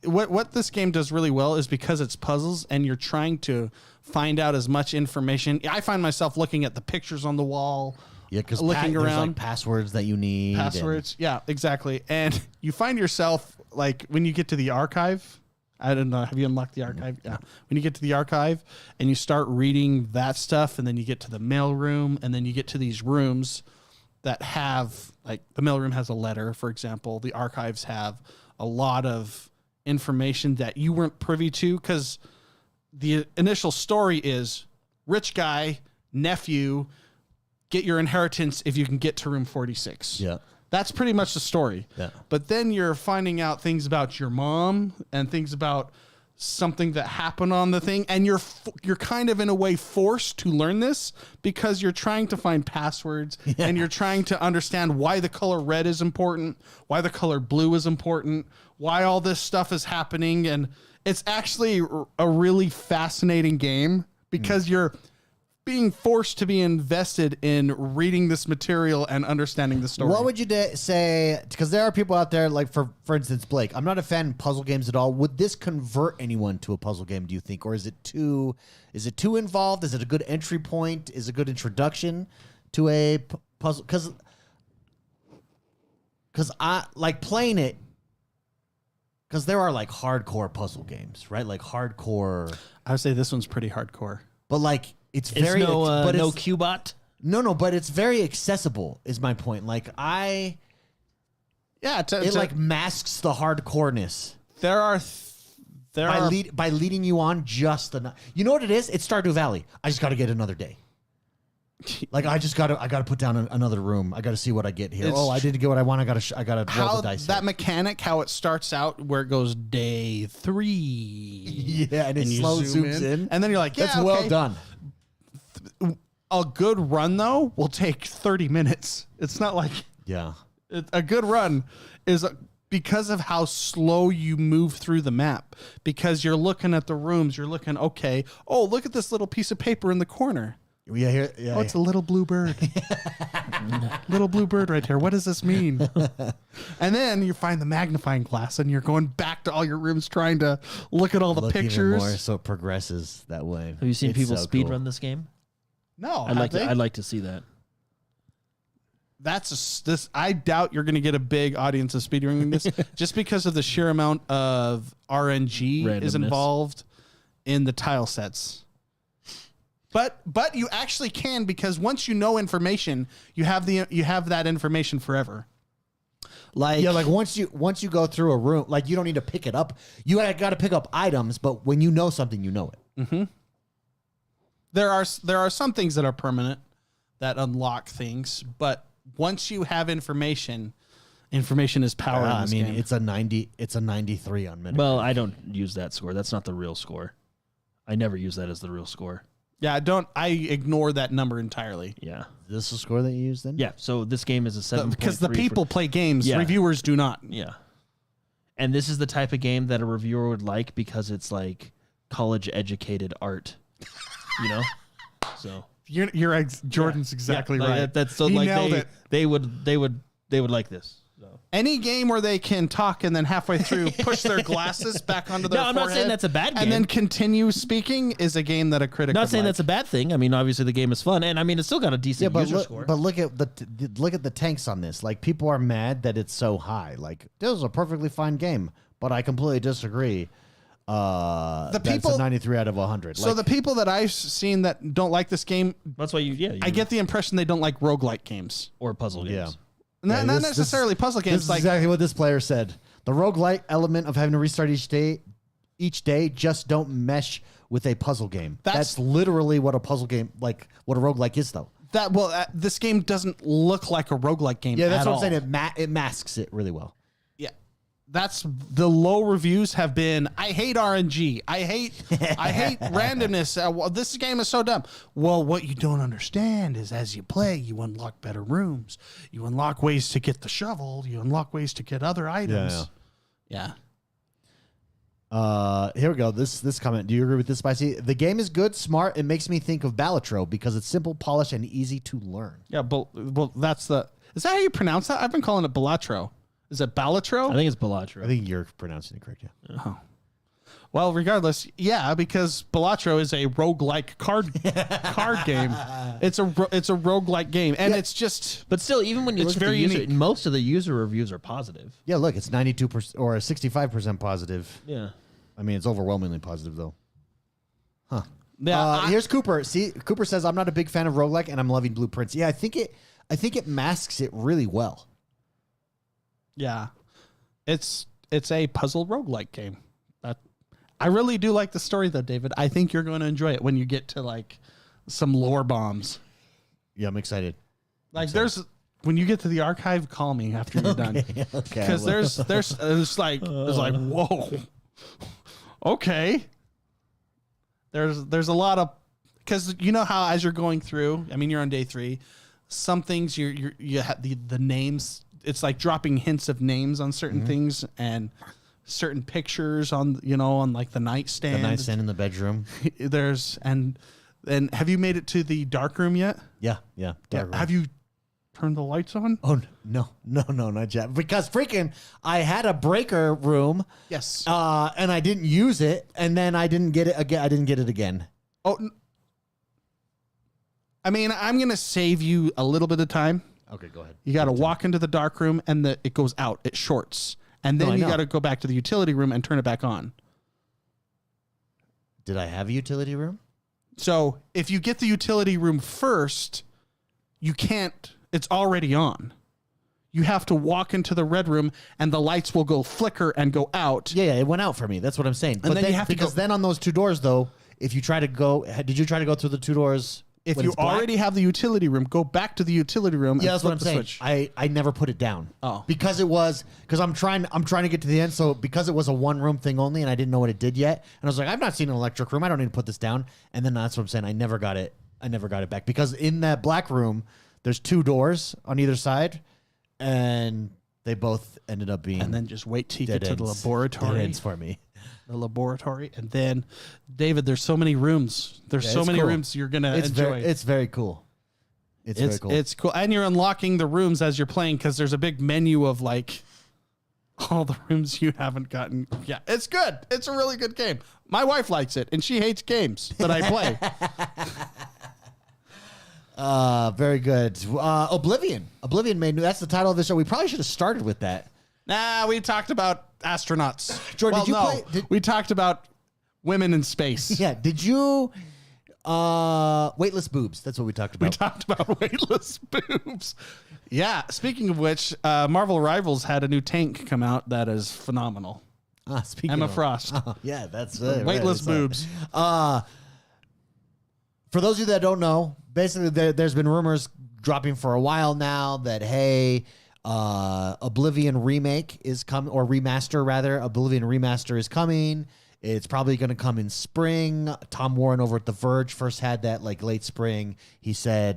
what this game does really well is because it's puzzles and you're trying to find out as much information. I find myself looking at the pictures on the wall. Yeah, because looking there's around, like passwords that you need. passwords. Yeah, exactly. And you find yourself like when you get to the archive. I don't know. Have you unlocked the archive? Yeah. When you get to the archive and you start reading that stuff, and then you get to the mail room, and then you get to these rooms that have like the mail room has a letter, for example. The archives have a lot of information that you weren't privy to because the initial story is rich guy, nephew, get your inheritance if you can get to room 46. Yeah. That's pretty much the story. Yeah. But then you're finding out things about your mom and things about something that happened on the thing, and you're kind of in a way forced to learn this because you're trying to find passwords and you're trying to understand why the color red is important, why the color blue is important, why all this stuff is happening. And it's actually a really fascinating game because you're being forced to be invested in reading this material and understanding the story. What would you say? Because there are people out there, like for instance, Blake. I'm not a fan of puzzle games at all. Would this convert anyone to a puzzle game? Do you think, or is it too involved? Is it a good entry point? Is it a good introduction to a puzzle? Because I like playing it. Because there are like hardcore puzzle games, right? Like hardcore. I would say this one's pretty hardcore, but like. It's very no it's, Qbot. No, but it's very accessible. Is my point. Like it like masks the hardcoreness. By leading you on just enough. You know what it is? It's Stardew Valley. I just got to get another day. Like I got to put down another room. I got to see what I get here. I didn't get what I want. I got to roll the dice. That mechanic, how it starts out, where it goes day 3. Yeah, and it slow zooms in, and then you're like, that's well done. A good run though will take 30 minutes. It's not like a good run is because of how slow you move through the map. Because you're looking at the rooms, you're looking look at this little piece of paper in the corner. It's a little blue bird. Little blue bird right here. What does this mean? And then you find the magnifying glass and you're going back to all your rooms trying to look at all the pictures. Even more, so it progresses that way. Have you seen people speed run this game? No, I'd like to see that. I doubt you're going to get a big audience of speedrunning this just because of the sheer amount of RNG is involved in the tile sets. But you actually can, because once you know information, you have that information forever. Like once you go through a room, like you don't need to pick it up. You got to pick up items, but when you know something, you know it. Mm-hmm. There are some things that are permanent that unlock things, but once you have information is power. In this game. It's a 90. It's a 93 on Metacritic. Well, I don't use that score. That's not the real score. I never use that as the real score. Yeah, I ignore that number entirely. Yeah. Is this the score that you use then? Yeah, so this game is a 7. Because the people play games, reviewers do not. Yeah. And this is the type of game that a reviewer would like because it's like college educated art. You know? So Jordan's exactly right. That's so he like nailed it. They would like this. So. Any game where they can talk and then halfway through push their glasses back onto their forehead. I'm not saying that's a bad game. And then continue speaking is a game that a critic. Not saying that's a bad thing. I mean, obviously the game is fun, and I mean it's still got a decent user score. But look at the tanks on this. Like people are mad that it's so high. Like this is a perfectly fine game, but I completely disagree. That's a 93 out of 100. So the people that I've seen that don't like this game, that's why I get the impression they don't like roguelike games or puzzle games. Yeah. Not necessarily puzzle games. This is exactly what this player said. The roguelike element of having to restart each day each day just don't mesh with a puzzle game. That's literally what a puzzle game, like what a roguelike is, though. This game doesn't look like a roguelike game. Yeah, that's at what I'm all. saying. It masks it really well. Yeah, that's the low reviews have been. I hate RNG. I hate randomness. This game is so dumb. Well, what you don't understand is as you play, you unlock better rooms. You unlock ways to get the shovel. You unlock ways to get other items. Yeah. Here we go. This comment. Do you agree with this, Spicy? The game is good, smart. It makes me think of Balatro because it's simple, polished, and easy to learn. Yeah, but that's the. Is that how you pronounce that? I've been calling it Balatro. Is it Balatro? I think it's Balatro. I think you're pronouncing it correct. Yeah. Oh. Well, regardless, yeah, because Balatro is a roguelike card game. It's a roguelike game, and it's just. But still, even when you It's look at very the user, unique. most of the user reviews are positive. Yeah, look, it's 92% or 65% positive. Yeah. I mean, it's overwhelmingly positive, though. Huh. Yeah, Here's Cooper. See, Cooper says, I'm not a big fan of roguelike, and I'm loving Blueprints. Yeah, I think it masks it really well. Yeah, it's a puzzle roguelike game. I really do like the story, though, David. I think you're going to enjoy it when you get to like some lore bombs. Yeah, I'm excited. Like when you get to the archive, call me after you're done. Okay. Because there's like whoa, okay. There's a lot of, because you know how as you're going through, I mean you're on day 3, some things you have the names. It's like dropping hints of names on certain things and certain pictures on like the nightstand. The nightstand in the bedroom. And have you made it to the dark room yet? Yeah. Dark room. Have you turned the lights on? Oh no, not yet. Because freaking, I had a breaker room. Yes. And I didn't use it, and then I didn't get it again. I didn't get it again. Oh, I mean, I'm gonna save you a little bit of time. Okay, go ahead. You got to walk into the dark room, and it goes out. It shorts, and then you got to go back to the utility room and turn it back on. Did I have a utility room? So if you get the utility room first, you can't. It's already on. You have to walk into the red room, and the lights will go flicker and go out. Yeah, it went out for me. That's what I'm saying. And then you have to because go, then on those 2 doors, though, if you try to go, did you try to go through the 2 doors? if when you it's black? already have the utility room, go back to the utility room. Yeah, and that's what I'm flip the saying. switch. I never put it down. Oh. Because I'm trying to get to the end. So because it was a 1-room thing only, and I didn't know what it did yet, and I was like, I've not seen an electric room. I don't need to put this down. And then that's what I'm saying. I never got it back because in that black room, there's 2 doors on either side, and they both ended up being. And then just wait till you dead get to the ends. laboratory. Dead ends for me. The laboratory, and then David, there's so many rooms. There's so it's many cool. rooms you're gonna It's enjoy. it's very cool. It's very cool. It's cool, and you're unlocking the rooms as you're playing because there's a big menu of like all the rooms you haven't gotten. Yeah, it's good. It's a really good game. My wife likes it, and she hates games that I play. Very good. Oblivion. Oblivion made. That's the title of the show. We probably should have started with that. Nah, we talked about astronauts. Jordan, well, did you no, play? we talked about women in space. Yeah. Did you? Weightless boobs. That's what we talked We about. talked about weightless boobs. Yeah. Speaking of which, Marvel Rivals had a new tank come out that is phenomenal. Speaking Emma of, Frost. yeah, that's Weightless boobs. For those of you that don't know, basically there's been rumors dropping for a while now that hey, Oblivion Remake is coming, or remaster rather. Oblivion Remaster is coming. It's probably going to come in spring. Tom Warren over at The Verge first had that like late spring. He said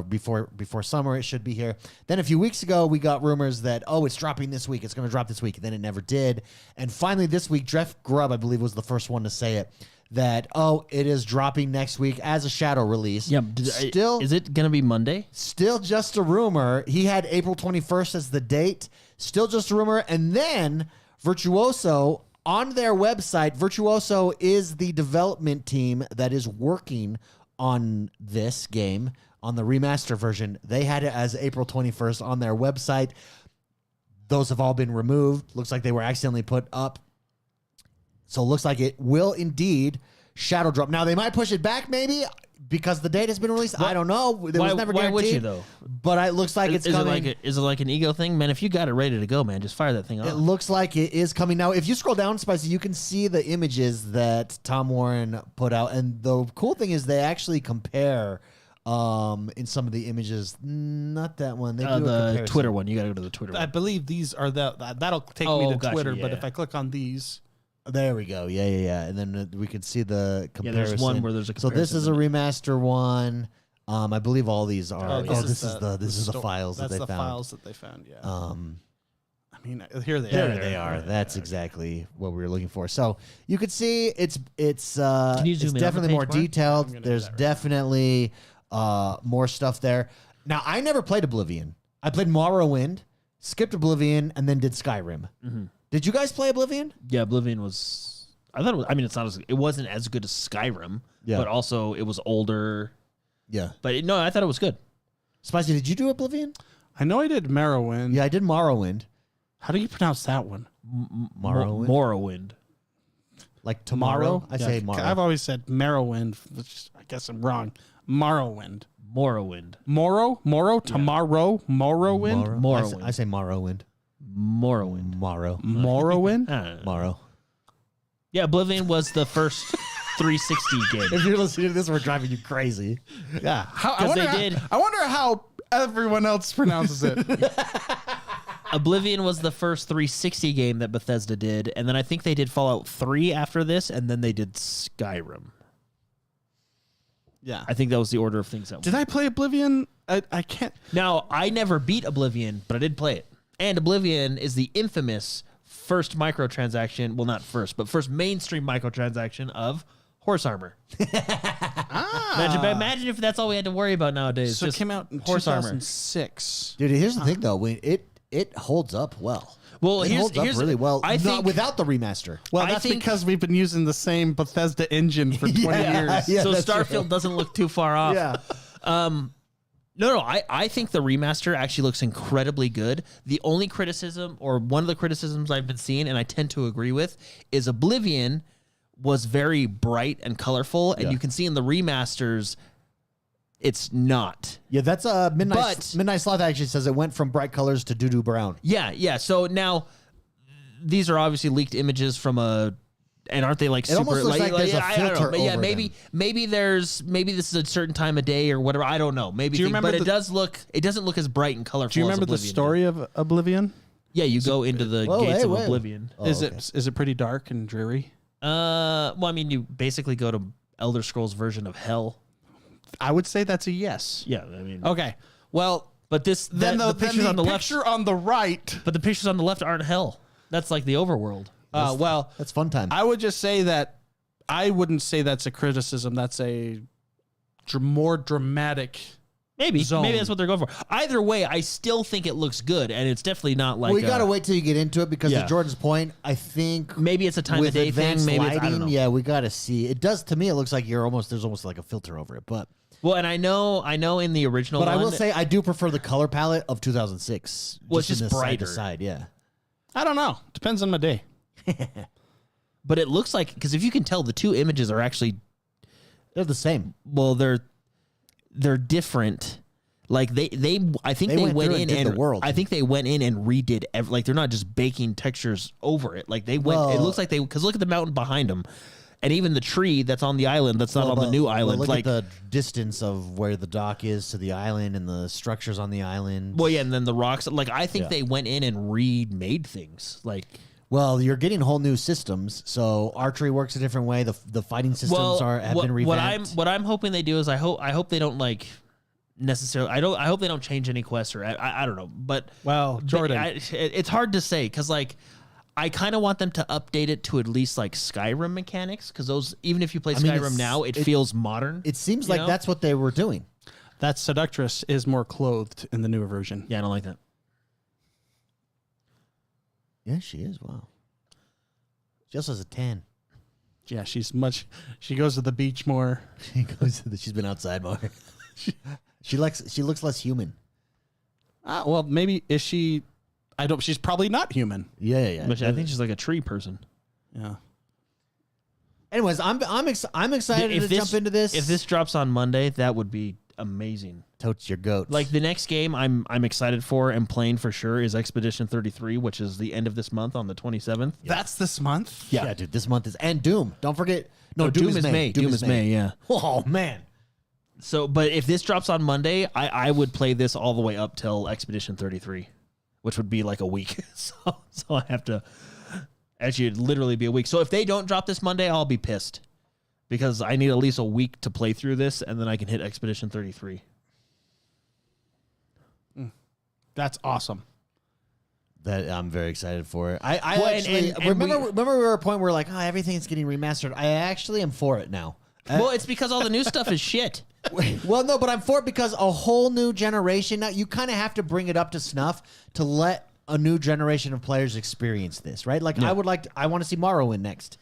before summer it should be here. Then a few weeks ago we got rumors that it's dropping this week. It's going to drop this week. And then it never did. And finally this week, Jeff Grubb I believe was the first one to say it, that it is dropping next week as a shadow release. Yeah. Still, Is it gonna be Monday? Still just a rumor. He had April 21st as the date. Still just a rumor. And then Virtuoso, on their website, Virtuoso is the development team that is working on this game, on the remaster version. They had it as April 21st on their website. Those have all been removed. Looks like they were accidentally put up. So it looks like it will indeed shadow drop. Now, they might push it back maybe. because the date has been released. I don't know. It was never guaranteed. Why would you though? But it looks like it's coming. Is it like an ego thing, man? If you got it ready to go, man, just fire that thing off. It looks like it is coming now. If you scroll down, Spicy, you can see the images that Tom Warren put out, and the cool thing is they actually compare. In some of the images, not that one. They do the Twitter one. You got to go to the Twitter one. I believe these are that'll take me to gotcha. Twitter. Yeah, but yeah. if I click on these, there we go. Yeah. And then we can see the comparison. Yeah, there's one where there's a So comparison. this is a remaster one. I believe all these are. this is the files that they found. That's the files that they found. Yeah. I mean, here they There are. they are. That's exactly what we were looking for. So you could see it's you zoom in on the definitely page, more Mark? detailed. I'm gonna do There's that right definitely more stuff there. Now I never played Oblivion. I played Morrowind, skipped Oblivion, and then did Skyrim. Mm-hmm. Did you guys play Oblivion? Yeah, Oblivion was. I thought it was. I mean, it wasn't as good as Skyrim. Yeah. But also it was older. Yeah. But no, I thought it was good. Spicy, did you do Oblivion? I know I did Morrowind. Yeah, I did Morrowind. How do you pronounce that one? Morrowind. Morrowind. Like tomorrow? I say Yeah, Morrow. I've always said Morrowind, which I guess I'm wrong. Morrowind. Morrowind. Tomorrow? Morrowind? Morrowind. I say Morrowind. Morrowind. Morrow. Morrowind? I don't know. Morrow. Yeah, Oblivion was the first 360 game. If you're listening to this, we're driving you crazy. Yeah. I wonder how everyone else pronounces it. Oblivion was the first 360 game that Bethesda did, and then I think they did Fallout 3 after this, and then they did Skyrim. Yeah. I think that was the order of things. Did I play Oblivion? I can't. Now, I never beat Oblivion, but I did play it. And Oblivion is the infamous first microtransaction, well, not first, but first mainstream microtransaction of horse armor. Imagine if that's all we had to worry about nowadays. So it just came out in horse armor. 2006. Dude, here's the thing, though. It holds up well. Well, it here's holds up really well. I think without the remaster. Well, I that's think- because we've been using the same Bethesda engine for 20 years. Yeah, so that's Starfield doesn't look too far off. Yeah. No, I think the remaster actually looks incredibly good. The only criticism, or one of the criticisms I've been seeing, and I tend to agree with, is Oblivion was very bright and colorful, and you can see in the remasters, it's not. Yeah, that's Midnight Sloth actually says it went from bright colors to doo-doo brown. Yeah. So now, these are obviously leaked images from a... And aren't they like It almost looks like there's a I don't know. filter over maybe them. maybe this is a certain time of day or whatever. I don't know. Maybe, Do you remember but it doesn't look as bright and colorful. Do you as remember the Oblivion story of Oblivion? did. Yeah, you go into the gates of Oblivion. Oh, Is okay. it pretty dark and dreary? Well, I mean, you basically go to Elder Scrolls version of hell. I would say that's a yes. Yeah, I mean, Okay. Well, but the pictures on the left, picture on the right. but the pictures on the left aren't hell. That's like the overworld. Well, That's fun time. I would just say that I wouldn't say that's a criticism. That's a more dramatic. Maybe Zone. that's what they're going for. Either way, I still think it looks good, and it's definitely not like. We got to wait till you get into it because Yeah. to Jordan's point, I think Maybe it's a time of with day thing. advanced Maybe it's, I don't lighting, know. yeah, we got to see. It does to me. It looks like there's almost like a filter over it, but Well, and I know in the original I one, will say I do prefer the color palette of 2006. Well, it's in just the brighter. side, yeah. I don't know. Depends on my day. but it looks like, because if you can tell, the two images are actually, They're the same. well, they're different. Like I think They they went went through in and did and the world. I think they went in and redid like they're not just baking textures over it. Like they went. It Well- looks like because look at the mountain behind them, and even the tree that's on the island that's not on the new island. Look like at the distance of where the dock is to the island and the structures on the island. well, yeah, and then the rocks. Like I think Yeah. they went in and remade things. Like Well, you're getting whole new systems, so archery works a different way. The fighting systems have been revamped. What I'm hoping they do is I hope they don't like necessarily. I hope they don't change any quests or I don't know. But Well, Jordan. it's hard to say because like I kind of want them to update it to at least like Skyrim mechanics because those even if you play mean, Skyrim now, it feels modern. It seems you like know? that's what they were doing. That Seductress is more clothed in the newer version. Yeah, I don't like that. Yeah, she is. Wow. She also has a tan. Yeah, she goes to the beach more. She's been outside more. She looks less human. Well, maybe is she? She's probably not human. Yeah. But I think she's like a tree person. Yeah. Anyways, I'm excited to jump into this. If this drops on Monday, that would be amazing. Totes your goats. Like the next game I'm excited for and playing for sure is Expedition 33, which is the end of this month on the 27th. That's this month? yeah, dude, this month is and Doom. Don't forget. No, Doom is May. Doom is May, yeah. Oh man. So, but if this drops on Monday, I would play this all the way up till Expedition 33, which would be like a week. So I have to actually it'd literally be a week. So if they don't drop this Monday, I'll be pissed because I need at least a week to play through this, and then I can hit Expedition 33. That's awesome. That I'm very excited for it. I Well, actually and remember we were at a point where like, oh, everything's getting remastered. I actually am for it now. Well, it's because all the new stuff is shit. Well, no, but I'm for it because a whole new generation. Now you kind of have to bring it up to snuff to let a new generation of players experience this, right? Like Yeah. I want to see Morrowind next.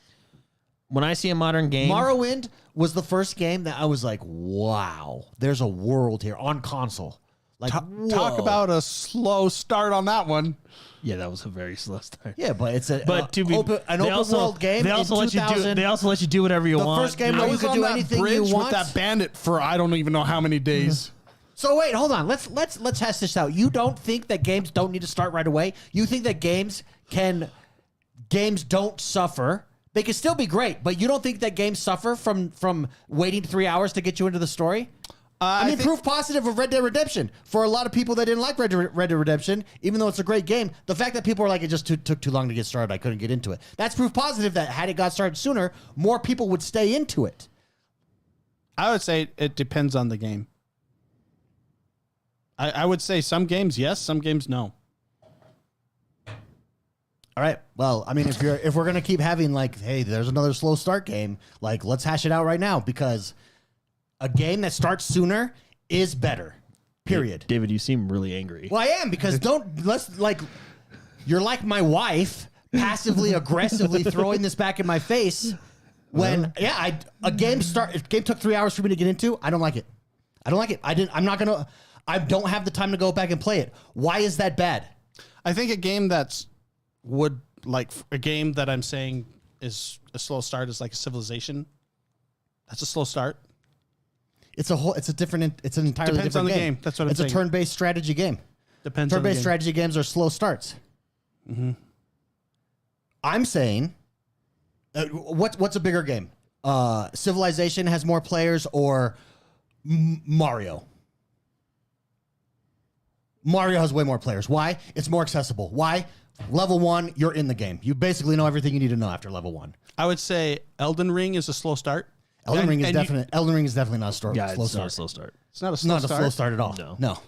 When I see a modern game, Morrowind was the first game that I was like, wow, there's a world here on console. Like, Talk whoa. about a slow start on that one. yeah, that was a very slow start. Yeah, but it's But to be an open world game. they also in let you do 2000. they also let you do whatever you The want. first game I where you was could on do that anything bridge you with want. that bandit for I don't even know how many days. So wait, hold on. Let's hash this out. You don't think that games don't need to start right away? You think that games don't suffer? They can still be great, but you don't think that games suffer from waiting 3 hours to get you into the story? I mean, proof positive of Red Dead Redemption. For a lot of people that didn't like Red Dead Redemption, even though it's a great game, the fact that people are like, it just took too long to get started, I couldn't get into it. That's proof positive that had it got started sooner, more people would stay into it. I would say it depends on the game. I would say some games yes, some games no. All right. Well, I mean, if we're gonna keep having like, hey, there's another slow start game, like let's hash it out right now because a game that starts sooner is better. Period. David, you seem really angry. Well, I am because you're like my wife, passively aggressively throwing this back in my face. When a game took 3 hours for me to get into. I don't like it. I don't like it. I don't have the time to go back and play it. Why is that bad? I think a game a game that I'm saying is a slow start is like a Civilization. That's a slow start. It's an entirely Depends different on the game. That's what I'm saying. It's a turn-based strategy game. Depends on the Turn-based game. strategy games are slow starts. Mm-hmm. I'm saying, what's a bigger game? Civilization has more players or Mario? Mario has way more players. Why? It's more accessible. Why? Level 1, you're in the game. You basically know everything you need to know after level 1. I would say Elden Ring is a slow start. Elden Ring is definitely not a slow Yeah, start. it's not a slow start. It's not a It's slow not start. a slow start at all. No.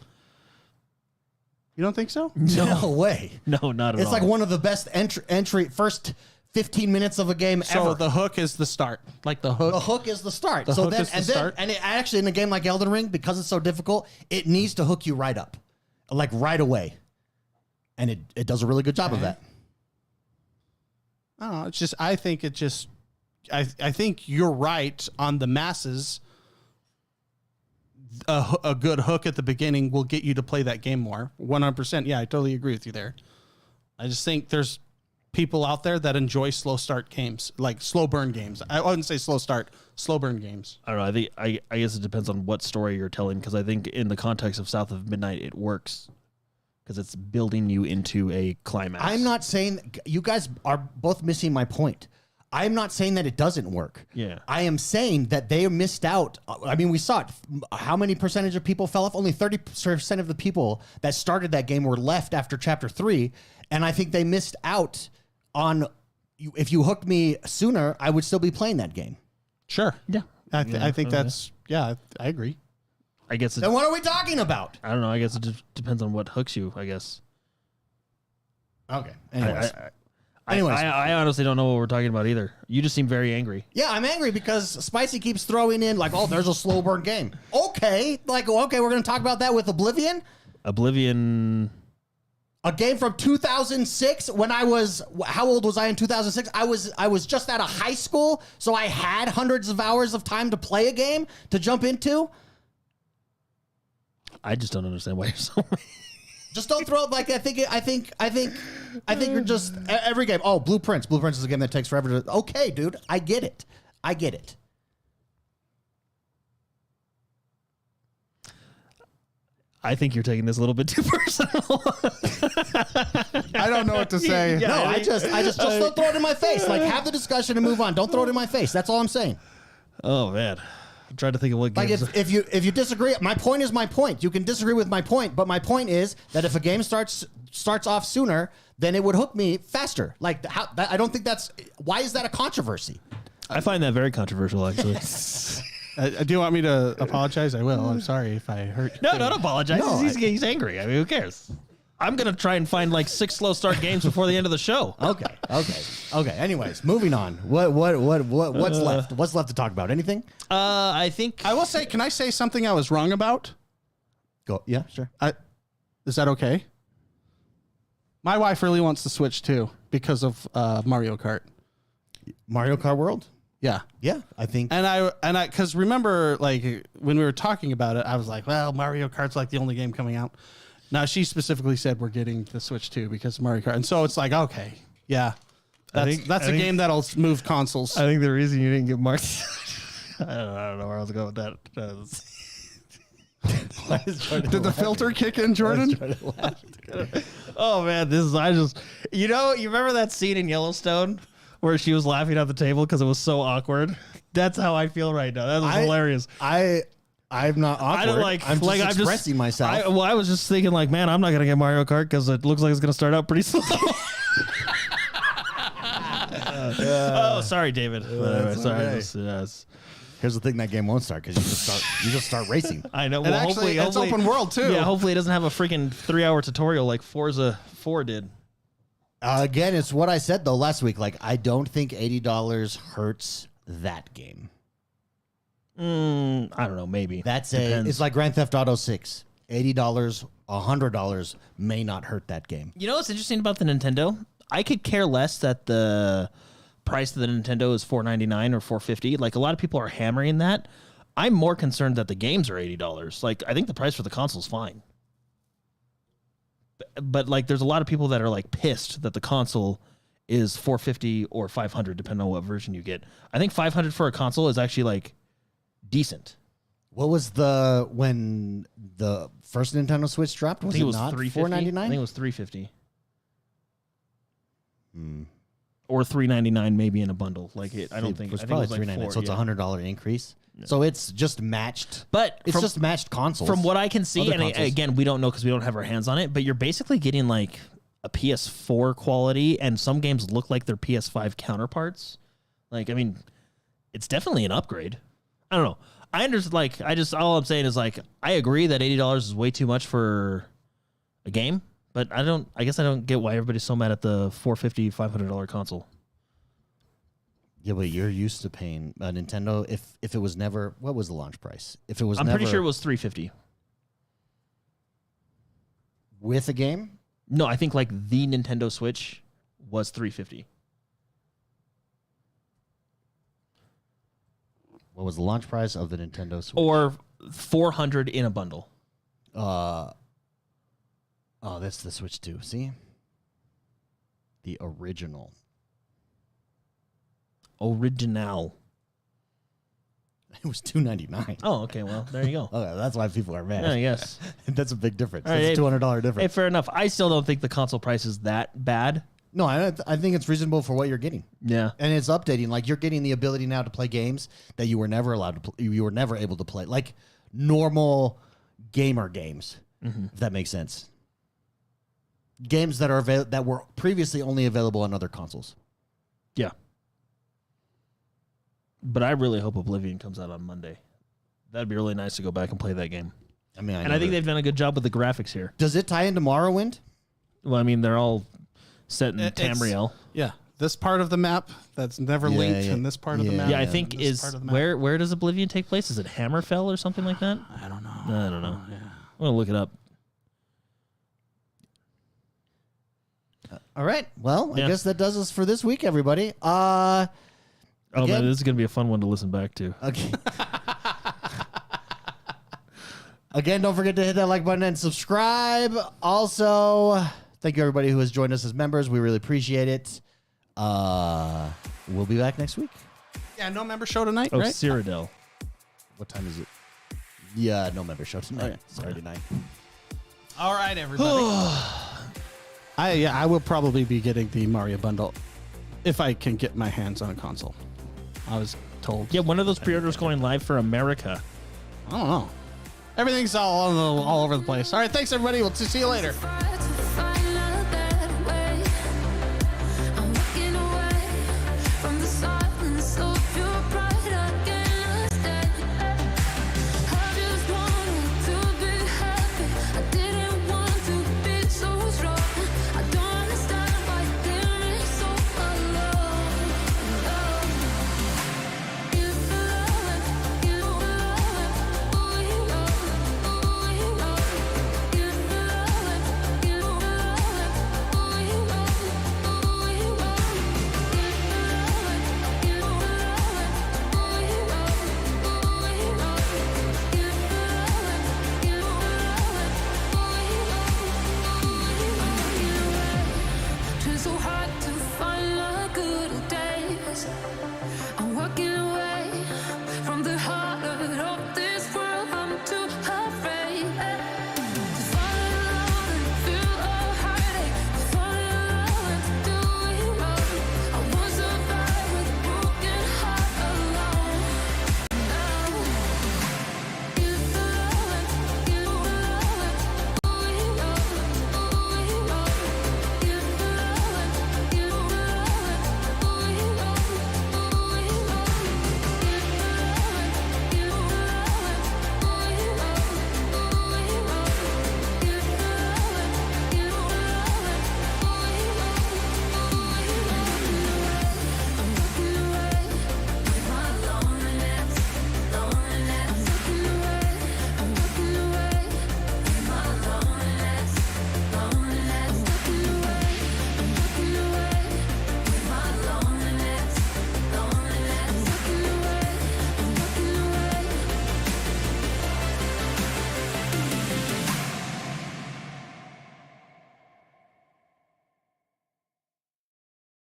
You don't think so? No way. No, not at all. It's like one of the best entry first 15 minutes of a game So ever. the hook is the start. Like the hook. The hook is the start. The hook is the start? And it actually in a game like Elden Ring, because it's so difficult, it needs to hook you right up. Like right away. And it does a really good job of that. I don't know. It's just I think you're right on the masses. A good hook at the beginning will get you to play that game more. 100%. Yeah, I totally agree with you there. I just think there's people out there that enjoy slow start games, like slow burn games. I wouldn't say slow start, slow burn games. I don't know. I guess it depends on what story you're telling, because I think in the context of South of Midnight, it works because it's building you into a climax. I'm not saying you guys are both missing my point. I'm not saying that it doesn't work. Yeah. I am saying that they missed out. I mean, we saw it. How many percentage of people fell off? Only 30% of the people that started that game were left after chapter 3. And I think they missed out on, if you hooked me sooner, I would still be playing that game. Sure. Yeah. I think that's, I agree. I guess Then what are we talking about? I don't know. I guess it just depends on what hooks you, I guess. Okay. Anyways. I honestly don't know what we're talking about either. You just seem very angry. Yeah, I'm angry because Spicy keeps throwing in like, oh, there's a slow burn game. Okay. Like, okay, we're going to talk about that with Oblivion? Oblivion. A game from 2006 when how old was I in 2006? I was just out of high school, so I had hundreds of hours of time to play a game to jump into. I just don't understand why you're so Just don't throw it like I think you're just every game. Oh, Blueprints. Blueprints is a game that takes forever to. Okay, dude, I get it. I get it. I think you're taking this a little bit too personal. I don't know what to say. No, I just don't throw it in my face. Like, have the discussion and move on. Don't throw it in my face. That's all I'm saying. Oh man, I'm trying to think of what Like, games. if you disagree, my point is my point. You can disagree with my point, but my point is that if a game starts off sooner, then it would hook me faster. Like, I don't think that's why is that a controversy? I find that very controversial, actually. Do you want me to apologize? I will. I'm sorry if I hurt. No, don't apologize. No, he's angry. I mean, who cares? I'm gonna try and find like 6 slow start games before the end of the show. Okay. Anyways, moving on. What's left? What's left to talk about? Anything? I think I will say, can I say something I was wrong about? Go. Yeah, sure. Is that okay? My wife really wants to Switch too because of Mario Kart. Mario Kart World. Yeah. Yeah, I think. And I, because remember, like, when we were talking about it, I was like, well, Mario Kart's like the only game coming out. Now, she specifically said we're getting the Switch too because of Mario Kart. And so it's like, okay, yeah. That's a game that'll move consoles. I think the reason you didn't get marked. I don't know where I was going with that. Did the filter kick in, Jordan? Oh man, you remember that scene in Yellowstone where she was laughing at the table because it was so awkward? That's how I feel right now. That was hilarious. I'm not awkward. I don't I'm just expressing myself. I was just thinking like, man, I'm not going to get Mario Kart because it looks like it's going to start out pretty slow. Oh, sorry, David. Sorry. Here's the thing: that game won't start because you just start racing. I know. And Well, actually, it's open world too. Yeah, hopefully it doesn't have a freaking 3-hour tutorial like Forza 4 did. Again, it's what I said though last week. Like, I don't think $80 hurts that game. I don't know. Maybe Depends. It's like Grand Theft Auto 6. $80, $100 may not hurt that game. You know what's interesting about the Nintendo? I could care less that the price of the Nintendo is $499 or $450. Like, a lot of people are hammering that. I'm more concerned that the games are $80. Like, I think the price for the console is fine. But like, there's a lot of people that are like pissed that the console is $450 or $500 depending on what version you get. I think $500 for a console is actually like decent. What was when the first Nintendo Switch dropped? Was I think it was not $499? I think it was $350. Or $399 maybe in a bundle. Like I don't think it was I think probably it was like $399. So it's yeah. $100 increase. So it's just matched. But it's just matched consoles. From what I can see, and consoles. again, we don't know because we don't have our hands on it, but you're basically getting like a PS4 quality, and some games look like their PS5 counterparts. Like, I mean, it's definitely an upgrade. I don't know. I understand. All I'm saying is like, I agree that $80 is way too much for a game, but I guess I don't get why everybody's so mad at the $450, $500 console. Yeah, but you're used to paying Nintendo. If it was never, what was the launch price? If it was, I'm pretty sure it was $350 with a game. No, I think like the Nintendo Switch was $350. What was the launch price of the Nintendo Switch? Or $400 in a bundle. Oh, that's the Switch 2. See? The original. Original. It was $299. Oh, okay. Well, there you go. Okay, that's why people are mad. Yeah, yes. That's a big difference. Right, That's a $200 difference. Hey, fair enough. I still don't think the console price is that bad. No, I think it's reasonable for what you're getting. Yeah. And it's updating. Like, you're getting the ability now to play games that you were never allowed to play. You were never able to play. Like normal gamer games, if that makes sense. Games that are that were previously only available on other consoles. Yeah. But I really hope Oblivion comes out on Monday. That'd be really nice to go back and play that game. I mean, I think they've done a good job with the graphics here. Does it tie into Morrowind? Well, I mean, they're all set in Tamriel. Yeah. This part of the map that's never linked, and this part of the map. Yeah, I think where does Oblivion take place? Is it Hammerfell or something like that? I don't know. I don't know. Yeah. I'm gonna look it up. All right. Well, I guess that does us for this week, everybody. Oh man, this is gonna be a fun one to listen back to. Okay. Again, don't forget to hit that like button and subscribe. Also, thank you everybody who has joined us as members. We really appreciate it. We'll be back next week. Yeah, no member show tonight, Oh, right? Cyrodiil. What time is it? Yeah, no member show tonight. Okay. Saturday night. All right, everybody. I will probably be getting the Mario bundle if I can get my hands on a console. I was told. Yeah, when are those pre-orders going live for America? I don't know. Everything's all over the place. All right, thanks everybody. We'll see you later.